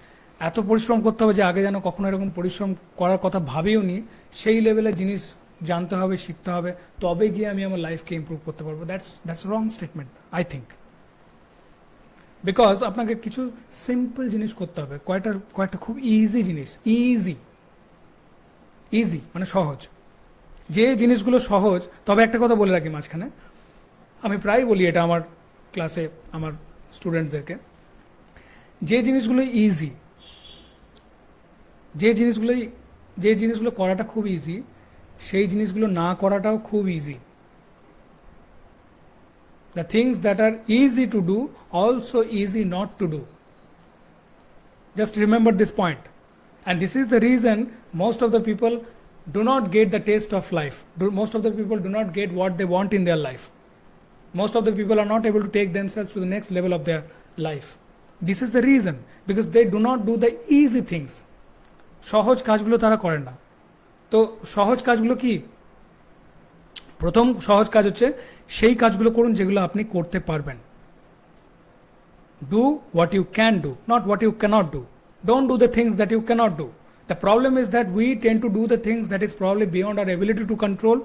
এত পরিশ্রম করতে হবে যে আগে যেন কখনো এরকম পরিশ্রম করার কথা ভাবেও নি, সেই লেভেলের জিনিস জানতে হবে, শিখতে হবে, তবে গিয়ে আমি আমার লাইফকে ইমপ্রুভ করতে পারবো। That's wrong statement, I think. Because আপনাকে কিছু সিম্পল জিনিস করতে হবে, কয়েকটা কয়েকটা খুব ইজি জিনিস। ইজি ইজি মানে সহজ। যে জিনিসগুলো সহজ, তবে একটা কথা বলে রাখি মাঝখানে, আমি প্রায় বলি এটা আমার ক্লাসে আমার স্টুডেন্টদেরকে, যে জিনিসগুলো ইজি, যে জিনিসগুলো করাটা খুব ইজি, সেই জিনিসগুলো না করাটাও খুব easy. The things that are easy to do, also easy not to do. Just remember this point. And this is the reason most of the people do not get the taste of life. Most of the people do not get what they want in their life. Most of the people are not able to take themselves to the next level of their life. This is the reason, because they do not do the easy things. সহজ কাজগুলো তারা করে না। তো সহজ কাজগুলো কি? প্রথম সহজ কাজ হচ্ছে সেই কাজগুলো করুন যেগুলো আপনি করতে পারবেন। Do what you can do, not what you cannot do. Don't do the things that you cannot do. The problem is that we tend to do the things that is probably beyond our ability to control,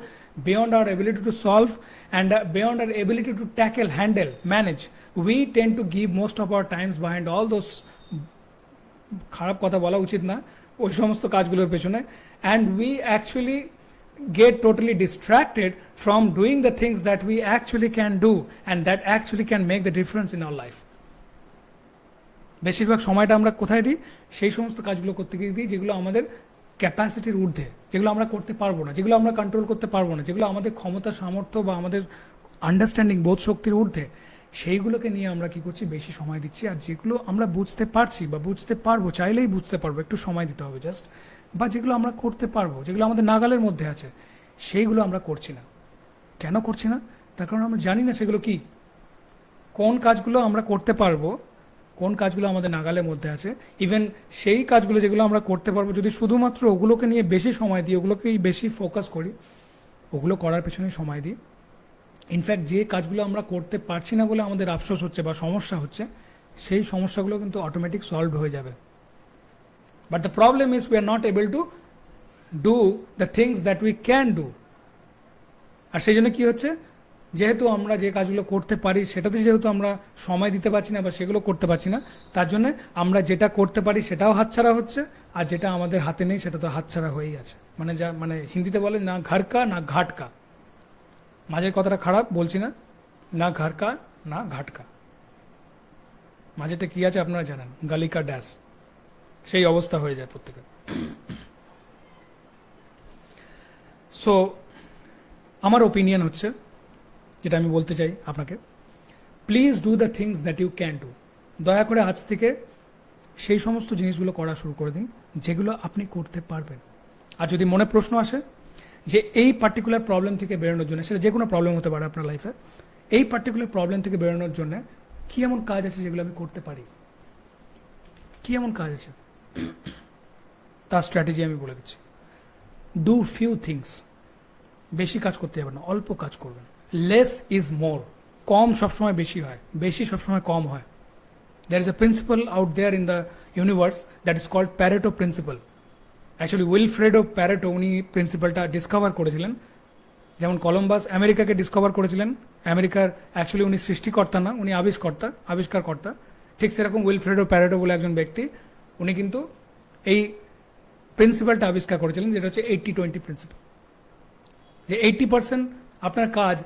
beyond our ability to solve, and beyond our ability to tackle, handle, manage. We tend to give most of our times behind all those, খারাপ কথা বলা উচিত না, ওই সমস্ত কাজগুলোর পেছনে, and we actually get totally distracted from doing the things that we actually can do and that actually can make the difference in our life. বেশিরভাগ সময়টা আমরা কোথায় দিই? সেই সমস্ত কাজগুলো করতে গিয়ে দিই যেগুলো আমাদের ক্যাপাসিটির ঊর্ধ্বে, যেগুলো আমরা করতে পারবো না, যেগুলো আমরা কন্ট্রোল করতে পারবো না, যেগুলো আমাদের ক্ষমতা, সামর্থ্য বা আমাদের আন্ডারস্ট্যান্ডিং, বোধ শক্তির ঊর্ধ্বে, সেইগুলোকে নিয়ে আমরা কি করছি? বেশি সময় দিচ্ছি। আর যেগুলো আমরা বুঝতে পারছি বা বুঝতে পারবো, চাইলেই বুঝতে পারবো, একটু সময় দিতে হবে জাস্ট, বা যেগুলো আমরা করতে পারবো, যেগুলো আমাদের নাগালের মধ্যে আছে, সেইগুলো আমরা করছি না। কেন করছি না? তার কারণ আমরা জানি না সেগুলো কি, কোন কাজগুলো আমরা করতে পারবো, কোন কাজগুলো আমাদের নাগালের মধ্যে আছে। ইভেন সেই কাজগুলো যেগুলো আমরা করতে পারবো, যদি শুধুমাত্র ওগুলোকে নিয়ে বেশি সময় দিই, ওগুলোকেই বেশি ফোকাস করি, ওগুলো করার পেছনে সময় দিই, ইনফ্যাক্ট যে কাজগুলো আমরা করতে পারছি না বলে আমাদের আফসোস হচ্ছে বা সমস্যা হচ্ছে, সেই সমস্যাগুলো কিন্তু অটোমেটিক সলভ হয়ে যাবে। But the problem is we are not able to do the things that we can do. আর সেই জন্য কী হচ্ছে? যেহেতু আমরা যে কাজগুলো করতে পারি সেটাতে যেহেতু আমরা সময় দিতে পারছি না বা সেগুলো করতে পারছি না, তার জন্য আমরা যেটা করতে পারি সেটাও হাতছাড়া হচ্ছে, আর যেটা আমাদের হাতে নেই সেটা তো হাতছাড়া হয়েই আছে। মানে হিন্দিতে বলে না ঘর কা না ঘাট কা। মাঝের কথাটা খারাপ বলছি না, না ঘর কা না ঘাট কা। মাঝেটা কি আছে আপনারা জানেন, গালি কা ড্যাশ, সেই অবস্থা হয়ে যায় প্রত্যেকের। সো আমার ওপিনিয়ন হচ্ছে, যেটা আমি বলতে চাই আপনাকে, please do the things that you can do. দয়া করে আজ থেকে সেই সমস্ত জিনিসগুলো করা শুরু করে দিন যেগুলো আপনি করতে পারবেন। আর যদি মনে প্রশ্ন আসে যে এই পার্টিকুলার প্রবলেম থেকে বেরোনোর জন্য, সেটা যে কোনো প্রবলেম হতে পারে আপনার লাইফে, এই পার্টিকুলার প্রবলেম থেকে বেরোনোর জন্য কী এমন কাজ আছে যেগুলো আমি করতে পারি, কী এমন কাজ আছে, তার স্ট্র্যাটেজি আমি বলে দিচ্ছি। Do few things. বেশি কাজ করতে যাবেন না, অল্প কাজ করবেন। Less is more. কম সবসময় বেশি হয়, বেশি সবসময় কম হয়। There is a principle out there in the universe that is called Pareto principle. Actually, Wilfredo Pareto উনি প্রিন্সিপালটা ডিসকভার করেছিলেন। যেমন কলম্বাস আমেরিকাকে ডিসকভার করেছিলেন, আমেরিকার অ্যাকচুয়ালি উনি সৃষ্টিকর্তা না, উনি আবিষ্কারকর্তা। ঠিক সেরকম উইলফ্রেডো প্যারেটো বলে একজন ব্যক্তি, উনি কিন্তু এই প্রিন্সিপালটা আবিষ্কার করেছিলেন, যেটা হচ্ছে 80-20 প্রিন্সিপাল। যে 80% আপনার কাজ,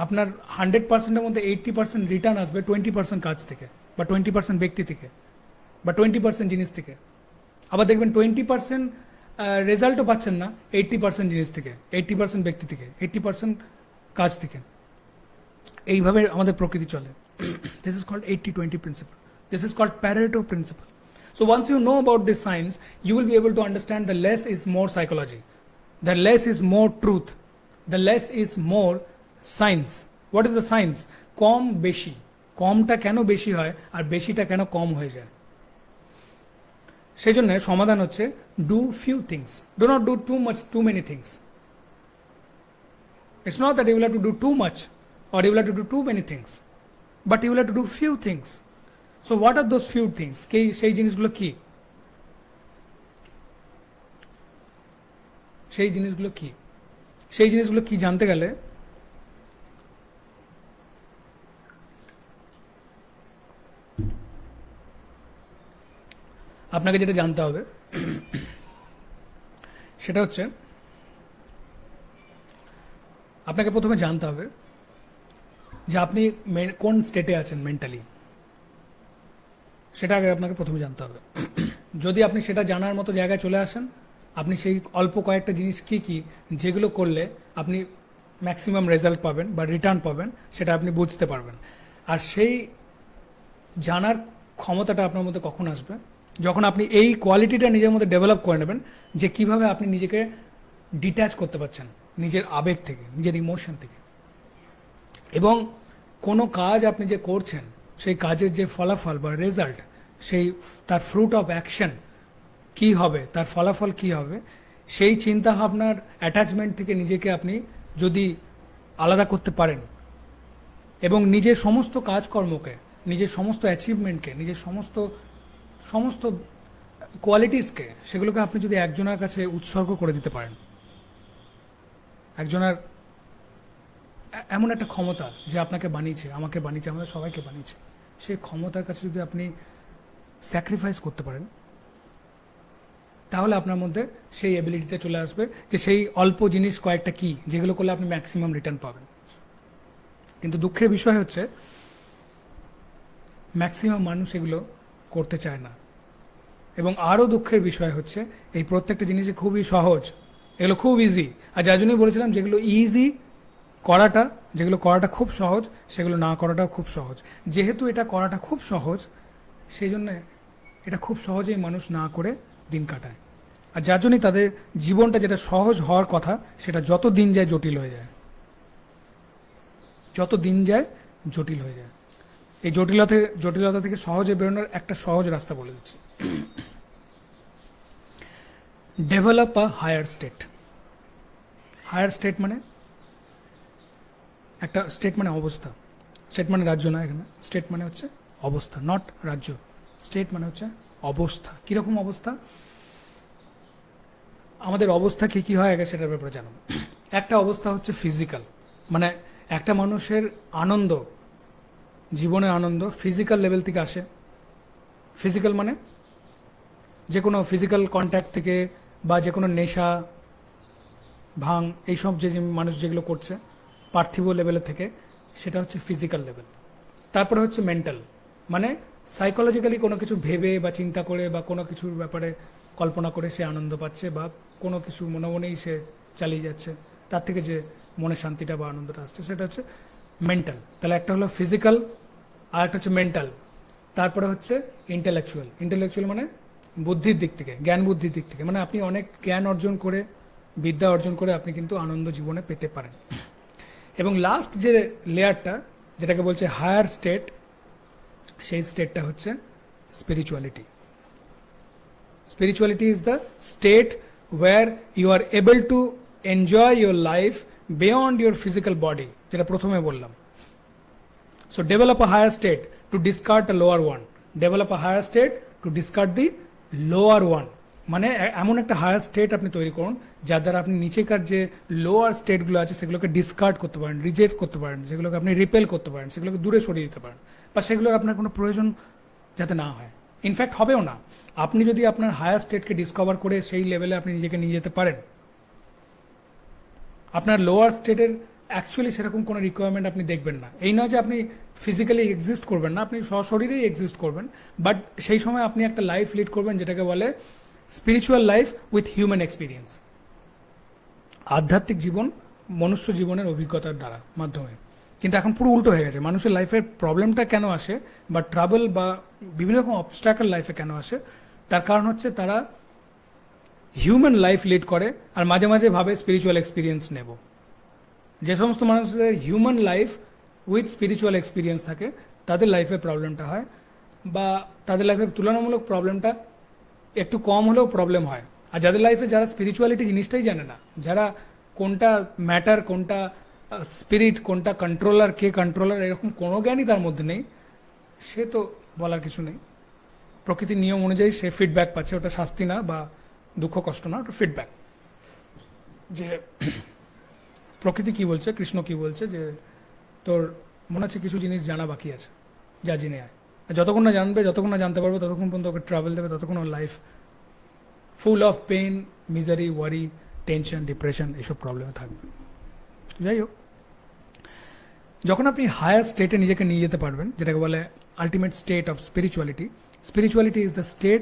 আপনার 100%-এর মধ্যে 80% রিটার্ন আসবে 20% কাজ থেকে, বা 20% ব্যক্তি থেকে, বা 20% জিনিস থেকে। আবার দেখবেন 20% রেজাল্টও পাচ্ছেন না 80% জিনিস থেকে, 80% ব্যক্তি থেকে, 80% কাজ থেকে। এইভাবে আমাদের প্রকৃতি চলে। This is called 80-20 principle. This is called Pareto principle. So once you know about this science, you will be able to understand the less is more psychology, the less is more truth, the less is more science. What is the science? কম বেশি, কমটা কেন বেশি হয় আর বেশিটা কেন কম হয়ে যায়। সেই জন্য সমাধান হচ্ছে do few things, do not do too much, too many things. It's not that you will have to do too much or you will have to do too many things, but you will have to do few things. So what are those few things? সেই জিনিসগুলো কি? সেই জিনিসগুলো কি? সেই জিনিসগুলো কি জানতে গেলে আপনাকে যেটা জানতে হবে সেটা হচ্ছে আপনাকে প্রথমে জানতে হবে যে আপনি কোন স্টেটে আছেন মেন্টালি, সেটা আগে আপনাকে প্রথমে জানতে হবে। যদি আপনি সেটা জানার মতো জায়গায় চলে আসেন, আপনি সেই অল্প কয়েকটা জিনিস কি কি যেগুলো করলে আপনি ম্যাক্সিমাম রেজাল্ট পাবেন বা রিটার্ন পাবেন সেটা আপনি বুঝতে পারবেন। আর সেই জানার ক্ষমতাটা আপনার মধ্যে কখন আসবে, যখন আপনি এই কোয়ালিটিটা নিজের মধ্যে ডেভেলপ করে নেবেন যে কিভাবে আপনি নিজেকে ডিট্যাচ করতে পারছেন নিজের আবেগ থেকে, নিজের ইমোশন থেকে। এবং কোনো কাজ আপনি যে করছেন সেই কাজের যে ফলাফল বা রেজাল্ট, সেই তার ফ্রুট অফ অ্যাকশন কি হবে, তার ফলাফল কি হবে, সেই চিন্তা ভাবনার অ্যাটাচমেন্ট থেকে নিজেকে আপনি যদি আলাদা করতে পারেন এবং নিজের সমস্ত কাজকর্মকে, নিজের সমস্ত অ্যাচিভমেন্টকে, নিজের সমস্ত সমস্ত কোয়ালিটিসকে, সেগুলোকে আপনি যদি একজনের কাছে উৎসর্গ করে দিতে পারেন, একজনের এমন একটা ক্ষমতা যে আপনাকে বানিয়েছে, আমাকে বানিয়েছে, আমাদের সবাইকে বানিয়েছে, সেই ক্ষমতার কাছে যদি আপনি স্যাক্রিফাইস করতে পারেন, তাহলে আপনার মধ্যে সেই এবিলিটিতে চলে আসবে যে সেই অল্প জিনিস কয়েকটা কি যেগুলো করলে আপনি ম্যাক্সিমাম রিটার্ন পাবেন। কিন্তু দুঃখের বিষয় হচ্ছে ম্যাক্সিমাম মানুষ এগুলো করতে চায় না। এবং আরও দুঃখের বিষয় হচ্ছে এই প্রত্যেকটা জিনিসই খুবই সহজ, এগুলো খুব ইজি। আর যার জন্যই বলেছিলাম যেগুলো ইজি করাটা, যেগুলো করাটা খুব সহজ, সেগুলো না করাটাও খুব সহজ। যেহেতু এটা করাটা খুব সহজ, সেই জন্য এটা খুব সহজেই মানুষ না করে দিন কাটায়। আর যার জন্যই তাদের জীবনটা যেটা সহজ হওয়ার কথা, সেটা যত দিন যায় জটিল হয়ে যায়, যত দিন যায় জটিল হয়ে যায়। এই জটিলতা থেকে সহজে বেরোনোর একটা সহজ রাস্তা বলে দিচ্ছি। Develop a higher state. Higher state মানে একটা স্টেট মানে অবস্থা, স্টেট মানে রাজ্য না, এখানে স্টেট মানে হচ্ছে অবস্থা, নট রাজ্য। স্টেট মানে হচ্ছে অবস্থা। কীরকম অবস্থা? আমাদের অবস্থা কী কী হয় আগে সেটার ব্যাপারে জানো। একটা অবস্থা হচ্ছে ফিজিক্যাল, মানে একটা মানুষের আনন্দ, জীবনের আনন্দ ফিজিক্যাল লেভেল থেকে আসে। ফিজিক্যাল মানে যে কোনো ফিজিক্যাল কন্ট্যাক্ট থেকে, বা যে কোনো নেশা, ভাঙ, এইসব যে মানুষ যেগুলো করছে পার্থিব লেভেলের থেকে, সেটা হচ্ছে ফিজিক্যাল লেভেল। তারপরে হচ্ছে মেন্টাল, মানে সাইকোলজিক্যালি কোনো কিছু ভেবে বা চিন্তা করে বা কোনো কিছুর ব্যাপারে কল্পনা করে সে আনন্দ পাচ্ছে, বা কোনো কিছু মনে মনেই সে চালিয়ে যাচ্ছে, তার থেকে যে মনে শান্তিটা বা আনন্দটা আসছে, সেটা হচ্ছে মেন্টাল। তাহলে একটা হলো ফিজিক্যাল, আর একটা হচ্ছে মেন্টাল। তারপরে হচ্ছে ইন্টেলেকচুয়াল। ইন্টেলেকচুয়াল মানে বুদ্ধির দিক থেকে, জ্ঞান বুদ্ধির দিক থেকে, মানে আপনি অনেক জ্ঞান অর্জন করে, বিদ্যা অর্জন করে আপনি কিন্তু আনন্দ জীবনে পেতে পারেন। এবং লাস্ট যে লেয়ারটা, যেটাকে বলছে হায়ার স্টেট, সেই স্টেটটা হচ্ছে spirituality. Spirituality is the state where you are able to enjoy your life beyond your physical body, যেটা প্রথমে বললাম। So develop a higher state to discard the lower one. Develop a higher state to discard the lower one. মানে এমন একটা higher state আপনি তৈরি করুন যার দ্বারা আপনি নিচেকার যে লোয়ার স্টেটগুলো আছে সেগুলোকে ডিসকার্ড করতে পারেন, রিজেক্ট করতে পারেন, সেগুলোকে আপনি রিপেল করতে পারেন, সেগুলোকে দূরে সরিয়ে দিতে পারেন, বা সেগুলোর আপনার কোনো প্রয়োজন যাতে না হয়, ইনফ্যাক্ট হবেও না। আপনি যদি আপনার হায়ার স্টেটকে ডিসকভার করে সেই লেভেলে আপনি নিজেকে নিয়ে যেতে পারেন, আপনার লোয়ার স্টেটের অ্যাকচুয়ালি সেরকম কোনো রিকোয়ারমেন্ট আপনি দেখবেন না। এই নয় যে আপনি ফিজিক্যালি এক্সিস্ট করবেন না, আপনি সশরীরেই এক্সিস্ট করবেন, বাট সেই সময় আপনি একটা লাইফ লিড করবেন যেটাকে বলে spiritual life with human experience. আধ্যাত্মিক জীবন মনুষ্য জীবনের অভিজ্ঞতার দ্বারা মাধ্যমে। কিন্তু এখন পুরো উল্টো হয়ে গেছে। মানুষের লাইফের প্রবলেমটা কেন আসে, বা ট্রাবল বা বিভিন্ন রকম অবস্ট্রাকল লাইফে কেন আসে, তার কারণ হচ্ছে তারা হিউম্যান লাইফ লিড করে আর মাঝে মাঝে ভাবে স্পিরিচুয়াল এক্সপিরিয়েন্স নেব। যে সমস্ত মানুষদের human life with spiritual experience থাকে, তাদের লাইফে প্রবলেমটা হয়, বা তাদের লাইফে তুলনামূলক প্রবলেমটা একটু কম হলেও প্রবলেম হয়। আর যাদের লাইফে যারা স্পিরিচুয়ালিটি জিনিসটাই জানে না, যারা কোনটা ম্যাটার, কোনটা স্পিরিট, কোনটা কন্ট্রোলার, কে কন্ট্রোলার, এরকম কোনো জ্ঞানই তার মধ্যে নেই, সে তো বলার কিছু নেই। প্রকৃতির নিয়ম অনুযায়ী সে ফিডব্যাক পাচ্ছে, ওটা শাস্তি না বা দুঃখ কষ্ট না, ওটা ফিডব্যাক। যে প্রকৃতি কি বলছে, কৃষ্ণ কি বলছে, যে তোর মনে হচ্ছে কিছু জিনিস জানা বাকি আছে, যা জেনে আয়। আর যতক্ষণ না জানবে, যতক্ষণ না জানতে পারবে, ততক্ষণ পর্যন্ত ওকে ট্রাভেল দেবে, ততক্ষণ ওর life full of pain, misery, worry, tension, depression এইসব প্রবলেমে থাকবে। যাই হোক, যখন আপনি হায়ার স্টেটে নিজেকে নিয়ে যেতে পারবেন, যেটাকে বলে ultimate state of spirituality. Spirituality is the state,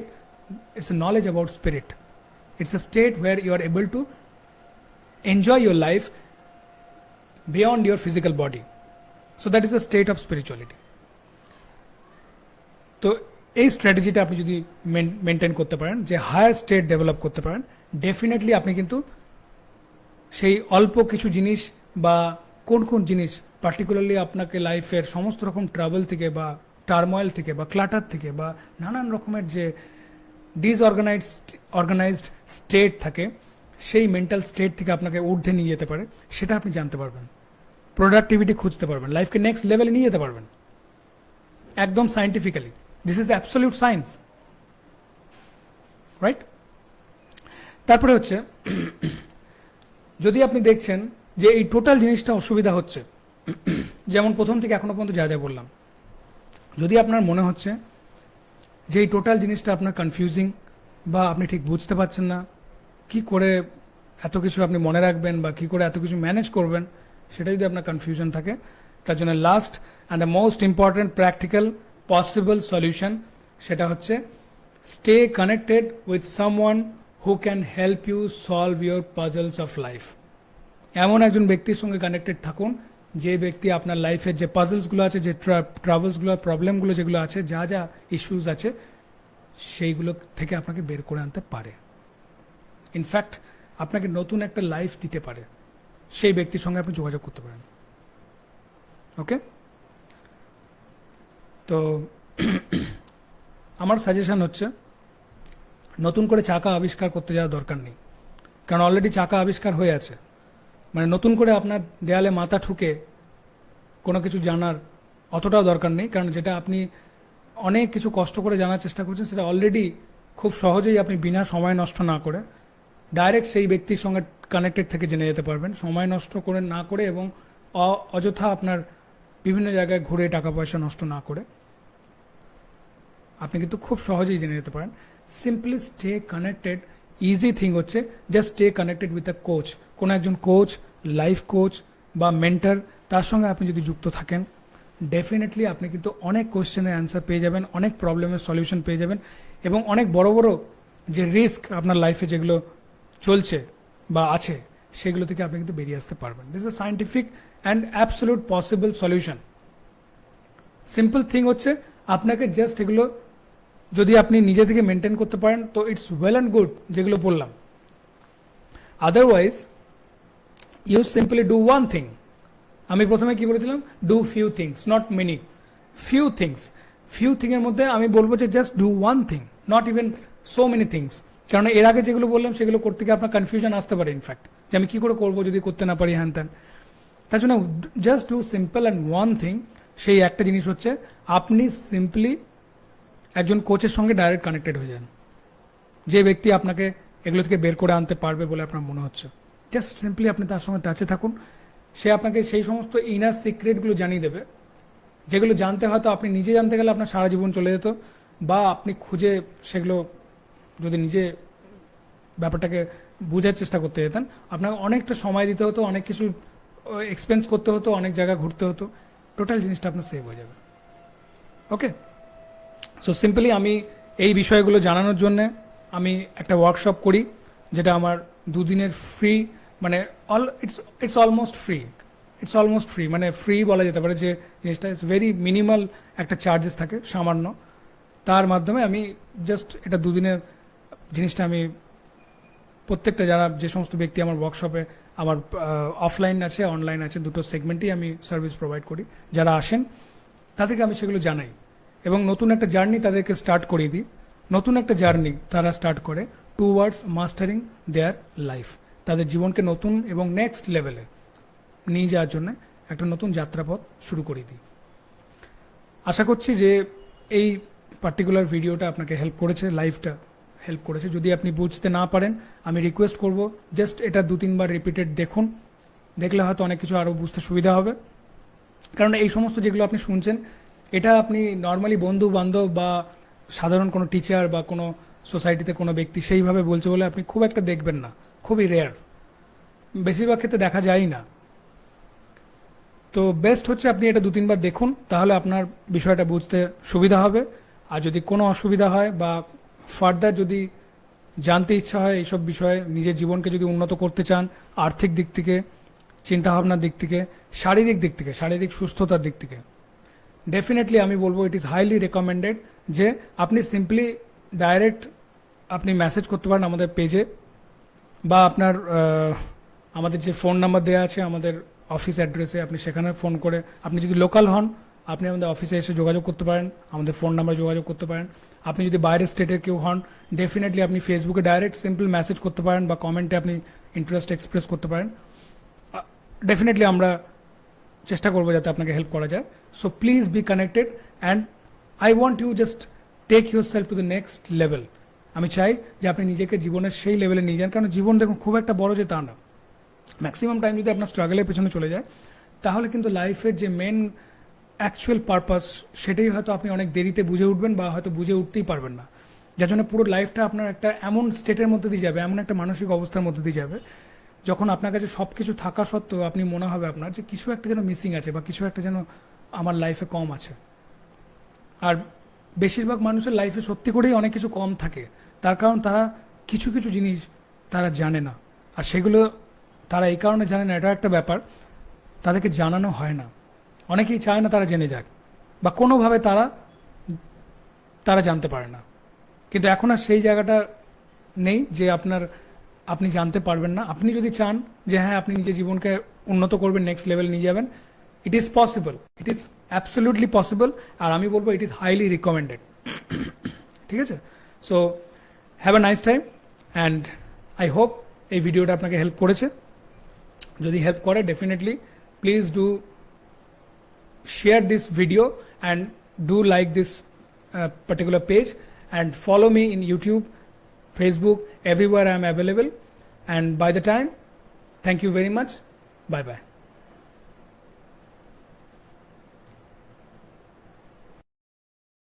it's a knowledge about spirit. It's a state where you are able to enjoy your life beyond your physical body. So that is the state of spirituality. তো এই স্ট্র্যাটেজিটা আপনি যদি maintain করতে পারেন, যে higher state develop করতে পারেন, definitely আপনি কিন্তু সেই অল্প কিছু জিনিস বা কোন কোন জিনিস পার্টিকুলারলি আপনাকে লাইফের সমস্ত রকম ট্রাভেল থেকে বা টার্ময়েল থেকে বা ক্লাটার থেকে বা নানান রকমের যে অর্গানাইজড স্টেট থাকে, সেই মেন্টাল স্টেট থেকে আপনাকে ঊর্ধ্বে নিয়ে যেতে পারে, সেটা আপনি জানতে পারবেন। প্রোডাক্টিভিটি খুঁজতে পারবেন, লাইফকে নেক্সট লেভেলে নিয়ে যেতে পারবেন একদম scientifically. This is absolute science, right? তারপরে হচ্ছে, যদি আপনি দেখছেন যে এই টোটাল জিনিসটা অসুবিধা হচ্ছে, যেমন প্রথম থেকে এখনো পর্যন্ত যা যা বললাম, যদি আপনার মনে হচ্ছে যে এই টোটাল জিনিসটা আপনার কনফিউজিং বা আপনি ঠিক বুঝতে পারছেন না কি করে এত কিছু আপনি মনে রাখবেন বা কি করে এত কিছু ম্যানেজ করবেন, সেটা যদি আপনার কনফিউশন থাকে, তার জন্য last and the most important practical possible solution, সেটা হচ্ছে stay connected with someone who can help you solve your puzzles of life. এমন একজন ব্যক্তির সঙ্গে কানেক্টেড থাকুন যে ব্যক্তি আপনার লাইফের যে পাজলসগুলো আছে, যে ট্রাভেলসগুলো, প্রবলেমগুলো যেগুলো আছে, যা যা ইস্যুস আছে, সেইগুলো থেকে আপনাকে বের করে আনতে পারে। ইনফ্যাক্ট আপনাকে নতুন একটা লাইফ দিতে পারে, সেই ব্যক্তির সঙ্গে আপনি যোগাযোগ করতে পারেন। ওকে, তো আমার সাজেশন হচ্ছে নতুন করে চাকা আবিষ্কার করতে যাওয়ার দরকার নেই, কারণ অলরেডি চাকা আবিষ্কার হয়ে আছে। মানে নতুন করে আপনার দেয়ালে মাথা ঠুকে কোনো কিছু জানার অতটাও দরকার নেই, কারণ যেটা আপনি অনেক কিছু কষ্ট করে জানার চেষ্টা করছেন, সেটা অলরেডি খুব সহজেই আপনি বিনা সময় নষ্ট না করে ডাইরেক্ট সেই ব্যক্তির সঙ্গে কানেক্টেড থেকে জেনে যেতে পারবেন, সময় নষ্ট করে না করে, এবং অযথা আপনার বিভিন্ন জায়গায় ঘুরে টাকা পয়সা নষ্ট না করে আপনি কিন্তু খুব সহজেই জেনে যেতে পারেন। Simply stay connected. Easy thing হচ্ছে just stay connected with a coach, কোনো একজন কোচ, লাইফ কোচ বা মেন্টর, তার সঙ্গে আপনি যদি যুক্ত থাকেন, ডেফিনেটলি আপনি কিন্তু অনেক কোয়েশ্চেনের অ্যান্সার পেয়ে যাবেন, অনেক প্রবলেমের সলিউশন পেয়ে যাবেন, এবং অনেক বড় বড় যে রিস্ক আপনার লাইফে যেগুলো চলছে বা আছে, সেগুলো থেকে আপনি কিন্তু বেরিয়ে আসতে পারবেন। This is scientific and absolute possible solution. Simple thing হচ্ছে আপনাকে জাস্ট এগুলো যদি আপনি নিজে থেকে মেনটেন করতে পারেন, তো ইটস ওয়েল অ্যান্ড গুড, যেগুলো বললাম। Otherwise you simply do one thing. আমি প্রথমে কি বলেছিলাম? Do few things, not many, few things. Few থিংয়ের মধ্যে আমি বলবো যে just do one thing, not even so many things. কারণ এর আগে যেগুলো বললাম সেগুলো করতে গিয়ে আপনার কনফিউশন আসতে পারে, ইনফ্যাক্ট, যে আমি কী করে করবো যদি করতে না পারি, হ্যান ত্যান। তার জন্য just do simple and one thing. সেই একটা জিনিস হচ্ছে আপনি সিম্পলি একজন কোচের সঙ্গে ডাইরেক্ট কানেক্টেড হয়ে যান, যে ব্যক্তি আপনাকে এগুলো থেকে বের করে আনতে পারবে বলে আপনার মনে হচ্ছে। জাস্ট সিম্পলি আপনি তার সঙ্গে টাচে থাকুন, সে আপনাকে সেই সমস্ত ইনার সিক্রেটগুলো জানিয়ে দেবে, যেগুলো জানতে হয়তো আপনি নিজে জানতে গেলে আপনার সারা জীবন চলে যেত, বা আপনি খুঁজে সেগুলো যদি নিজে ব্যাপারটাকে বোঝার চেষ্টা করতে যেতেন, আপনাকে অনেকটা সময় দিতে হতো, অনেক কিছু এক্সপেন্স করতে হতো, অনেক জায়গা ঘুরতে হতো, টোটাল জিনিসটা আপনার সেভ হয়ে যাবে। ওকে, সো সিম্পলি আমি এই বিষয়গুলো জানানোর জন্যে আমি একটা ওয়ার্কশপ করি, যেটা আমার দুদিনের ফ্রি, মানে ইটস অলমোস্ট ফ্রি, মানে ফ্রি বলা যেতে পারে, যে জিনিসটা ইটস ভেরি মিনিমাল একটা চার্জেস থাকে সামান্য, তার মাধ্যমে আমি জাস্ট এটা দুদিনের জিনিসটা আমি প্রত্যেকটা যারা যে সমস্ত ব্যক্তি আমার ওয়ার্কশপে, আমার অফলাইন আছে অনলাইন আছে, দুটো সেগমেন্টেই আমি সার্ভিস প্রোভাইড করি, যারা আসেন তাদেরকে আমি সেগুলো জানাই, এবং নতুন একটা জার্নি তাদেরকে স্টার্ট করিয়ে দিই। নতুন একটা জার্নি তারা স্টার্ট করে টুওয়ার্ডস মাস্টারিং দেয়ার লাইফ, তাদের জীবনকে নতুন এবং নেক্সট লেভেলে নিয়ে যাওয়ার জন্য একটা নতুন যাত্রাপথ শুরু করে দিই। আশা করছি যে এই পার্টিকুলার ভিডিওটা আপনাকে হেল্প করেছে, লাইফটা হেল্প করেছে। যদি আপনি বুঝতে না পারেন, আমি রিকোয়েস্ট করব জাস্ট এটা 2-3 বার রিপিটেড দেখুন, দেখলে হয়তো অনেক কিছু আরও বুঝতে সুবিধা হবে। কারণ এই সমস্ত যেগুলো আপনি শুনছেন, এটা আপনি নর্মালি বন্ধু বান্ধব বা সাধারণ কোনো টিচার বা কোনো সোসাইটিতে কোনো ব্যক্তি সেইভাবে বলছে বলে আপনি খুব একটা দেখবেন না, খুবই রেয়ার, বেশিরভাগ ক্ষেত্রে দেখা যায় না। তো বেস্ট হচ্ছে আপনি এটা 2-3 বার দেখুন, তাহলে আপনার বিষয়টা বুঝতে সুবিধা হবে। আর যদি কোনো অসুবিধা হয় বা ফার্দার যদি জানতে ইচ্ছা হয় এইসব বিষয়ে, নিজের জীবনকে যদি উন্নত করতে চান, আর্থিক দিক থেকে, চিন্তাভাবনার দিক থেকে, শারীরিক দিক থেকে, শারীরিক সুস্থতার দিক থেকে, ডেফিনেটলি আমি বলবো ইট ইজ হাইলি রেকমেন্ডেড যে আপনি সিম্পলি ডাইরেক্ট আপনি মেসেজ করতে পারেন আমাদের পেজে, বা আপনার আমাদের যে ফোন নাম্বার দেওয়া আছে আমাদের অফিস অ্যাড্রেসে, আপনি সেখানে ফোন করে, আপনি যদি লোকাল হন আপনি আমাদের অফিসে এসে যোগাযোগ করতে পারেন, আমাদের ফোন নাম্বারে যোগাযোগ করতে পারেন। আপনি যদি বাইরের স্টেটের কেউ হন, ডেফিনেটলি আপনি ফেসবুকে ডাইরেক্ট সিম্পল মেসেজ করতে পারেন বা কমেন্টে আপনি ইন্টারেস্ট এক্সপ্রেস করতে পারেন। ডেফিনেটলি আমরা চেষ্টা করবো যাতে আপনাকে হেল্প করা যায়। So please be connected and I want you just take your self to the next level. আমি চাই যে আপনি নিজেকে জীবনের সেই লেভেলে নিয়ে যান, কারণ জীবন দেখুন খুব একটা বড় যে তা না। ম্যাক্সিমাম টাইম যদি আপনার স্ট্রাগলের পেছনে চলে যায়, তাহলে কিন্তু লাইফের যে মেন অ্যাকচুয়াল পারপাস সেটাই হয়তো আপনি অনেক দেরিতে বুঝে উঠবেন বা হয়তো বুঝে উঠতেই পারবেন না, যার জন্য পুরো লাইফটা আপনার একটা এমন স্টেটের মধ্যে দিয়ে যাবে, এমন একটা মানসিক অবস্থার মধ্যে দিয়ে যাবে, যখন আপনার কাছে সব কিছু থাকা সত্ত্বেও আপনি মনে হবে আপনার যে কিছু একটা যেন মিসিং আছে বা কিছু একটা যেন আমার লাইফে কম আছে। আর বেশিরভাগ মানুষের লাইফে সত্যি করেই অনেক কিছু কম থাকে, তার কারণ তারা কিছু কিছু জিনিস তারা জানে না, আর সেগুলো তারা এই কারণে জানে না, এটা একটা ব্যাপার, তাদেরকে জানানো হয় না। অনেকেই চায় না তারা জেনে যাক, বা কোনোভাবে তারা তারা জানতে পারে না। কিন্তু এখন আর সেই জায়গাটা নেই যে আপনি জানতে পারবেন না। আপনি যদি চান যে হ্যাঁ আপনি নিজের জীবনকে উন্নত করবেন, নেক্সট লেভেল নিয়ে যাবেন, it is possible, it is absolutely possible. আর আমি বলবো ইট ইজ হাইলি রিকমেন্ডেড। ঠিক আছে? So have a nice time and I hope এই ভিডিওটা আপনাকে হেল্প করেছে। যদি হেল্প করে definitely please do share this video and do like this particular page and follow me in YouTube, Facebook, everywhere I am available. And by the time, thank you very much. Bye bye.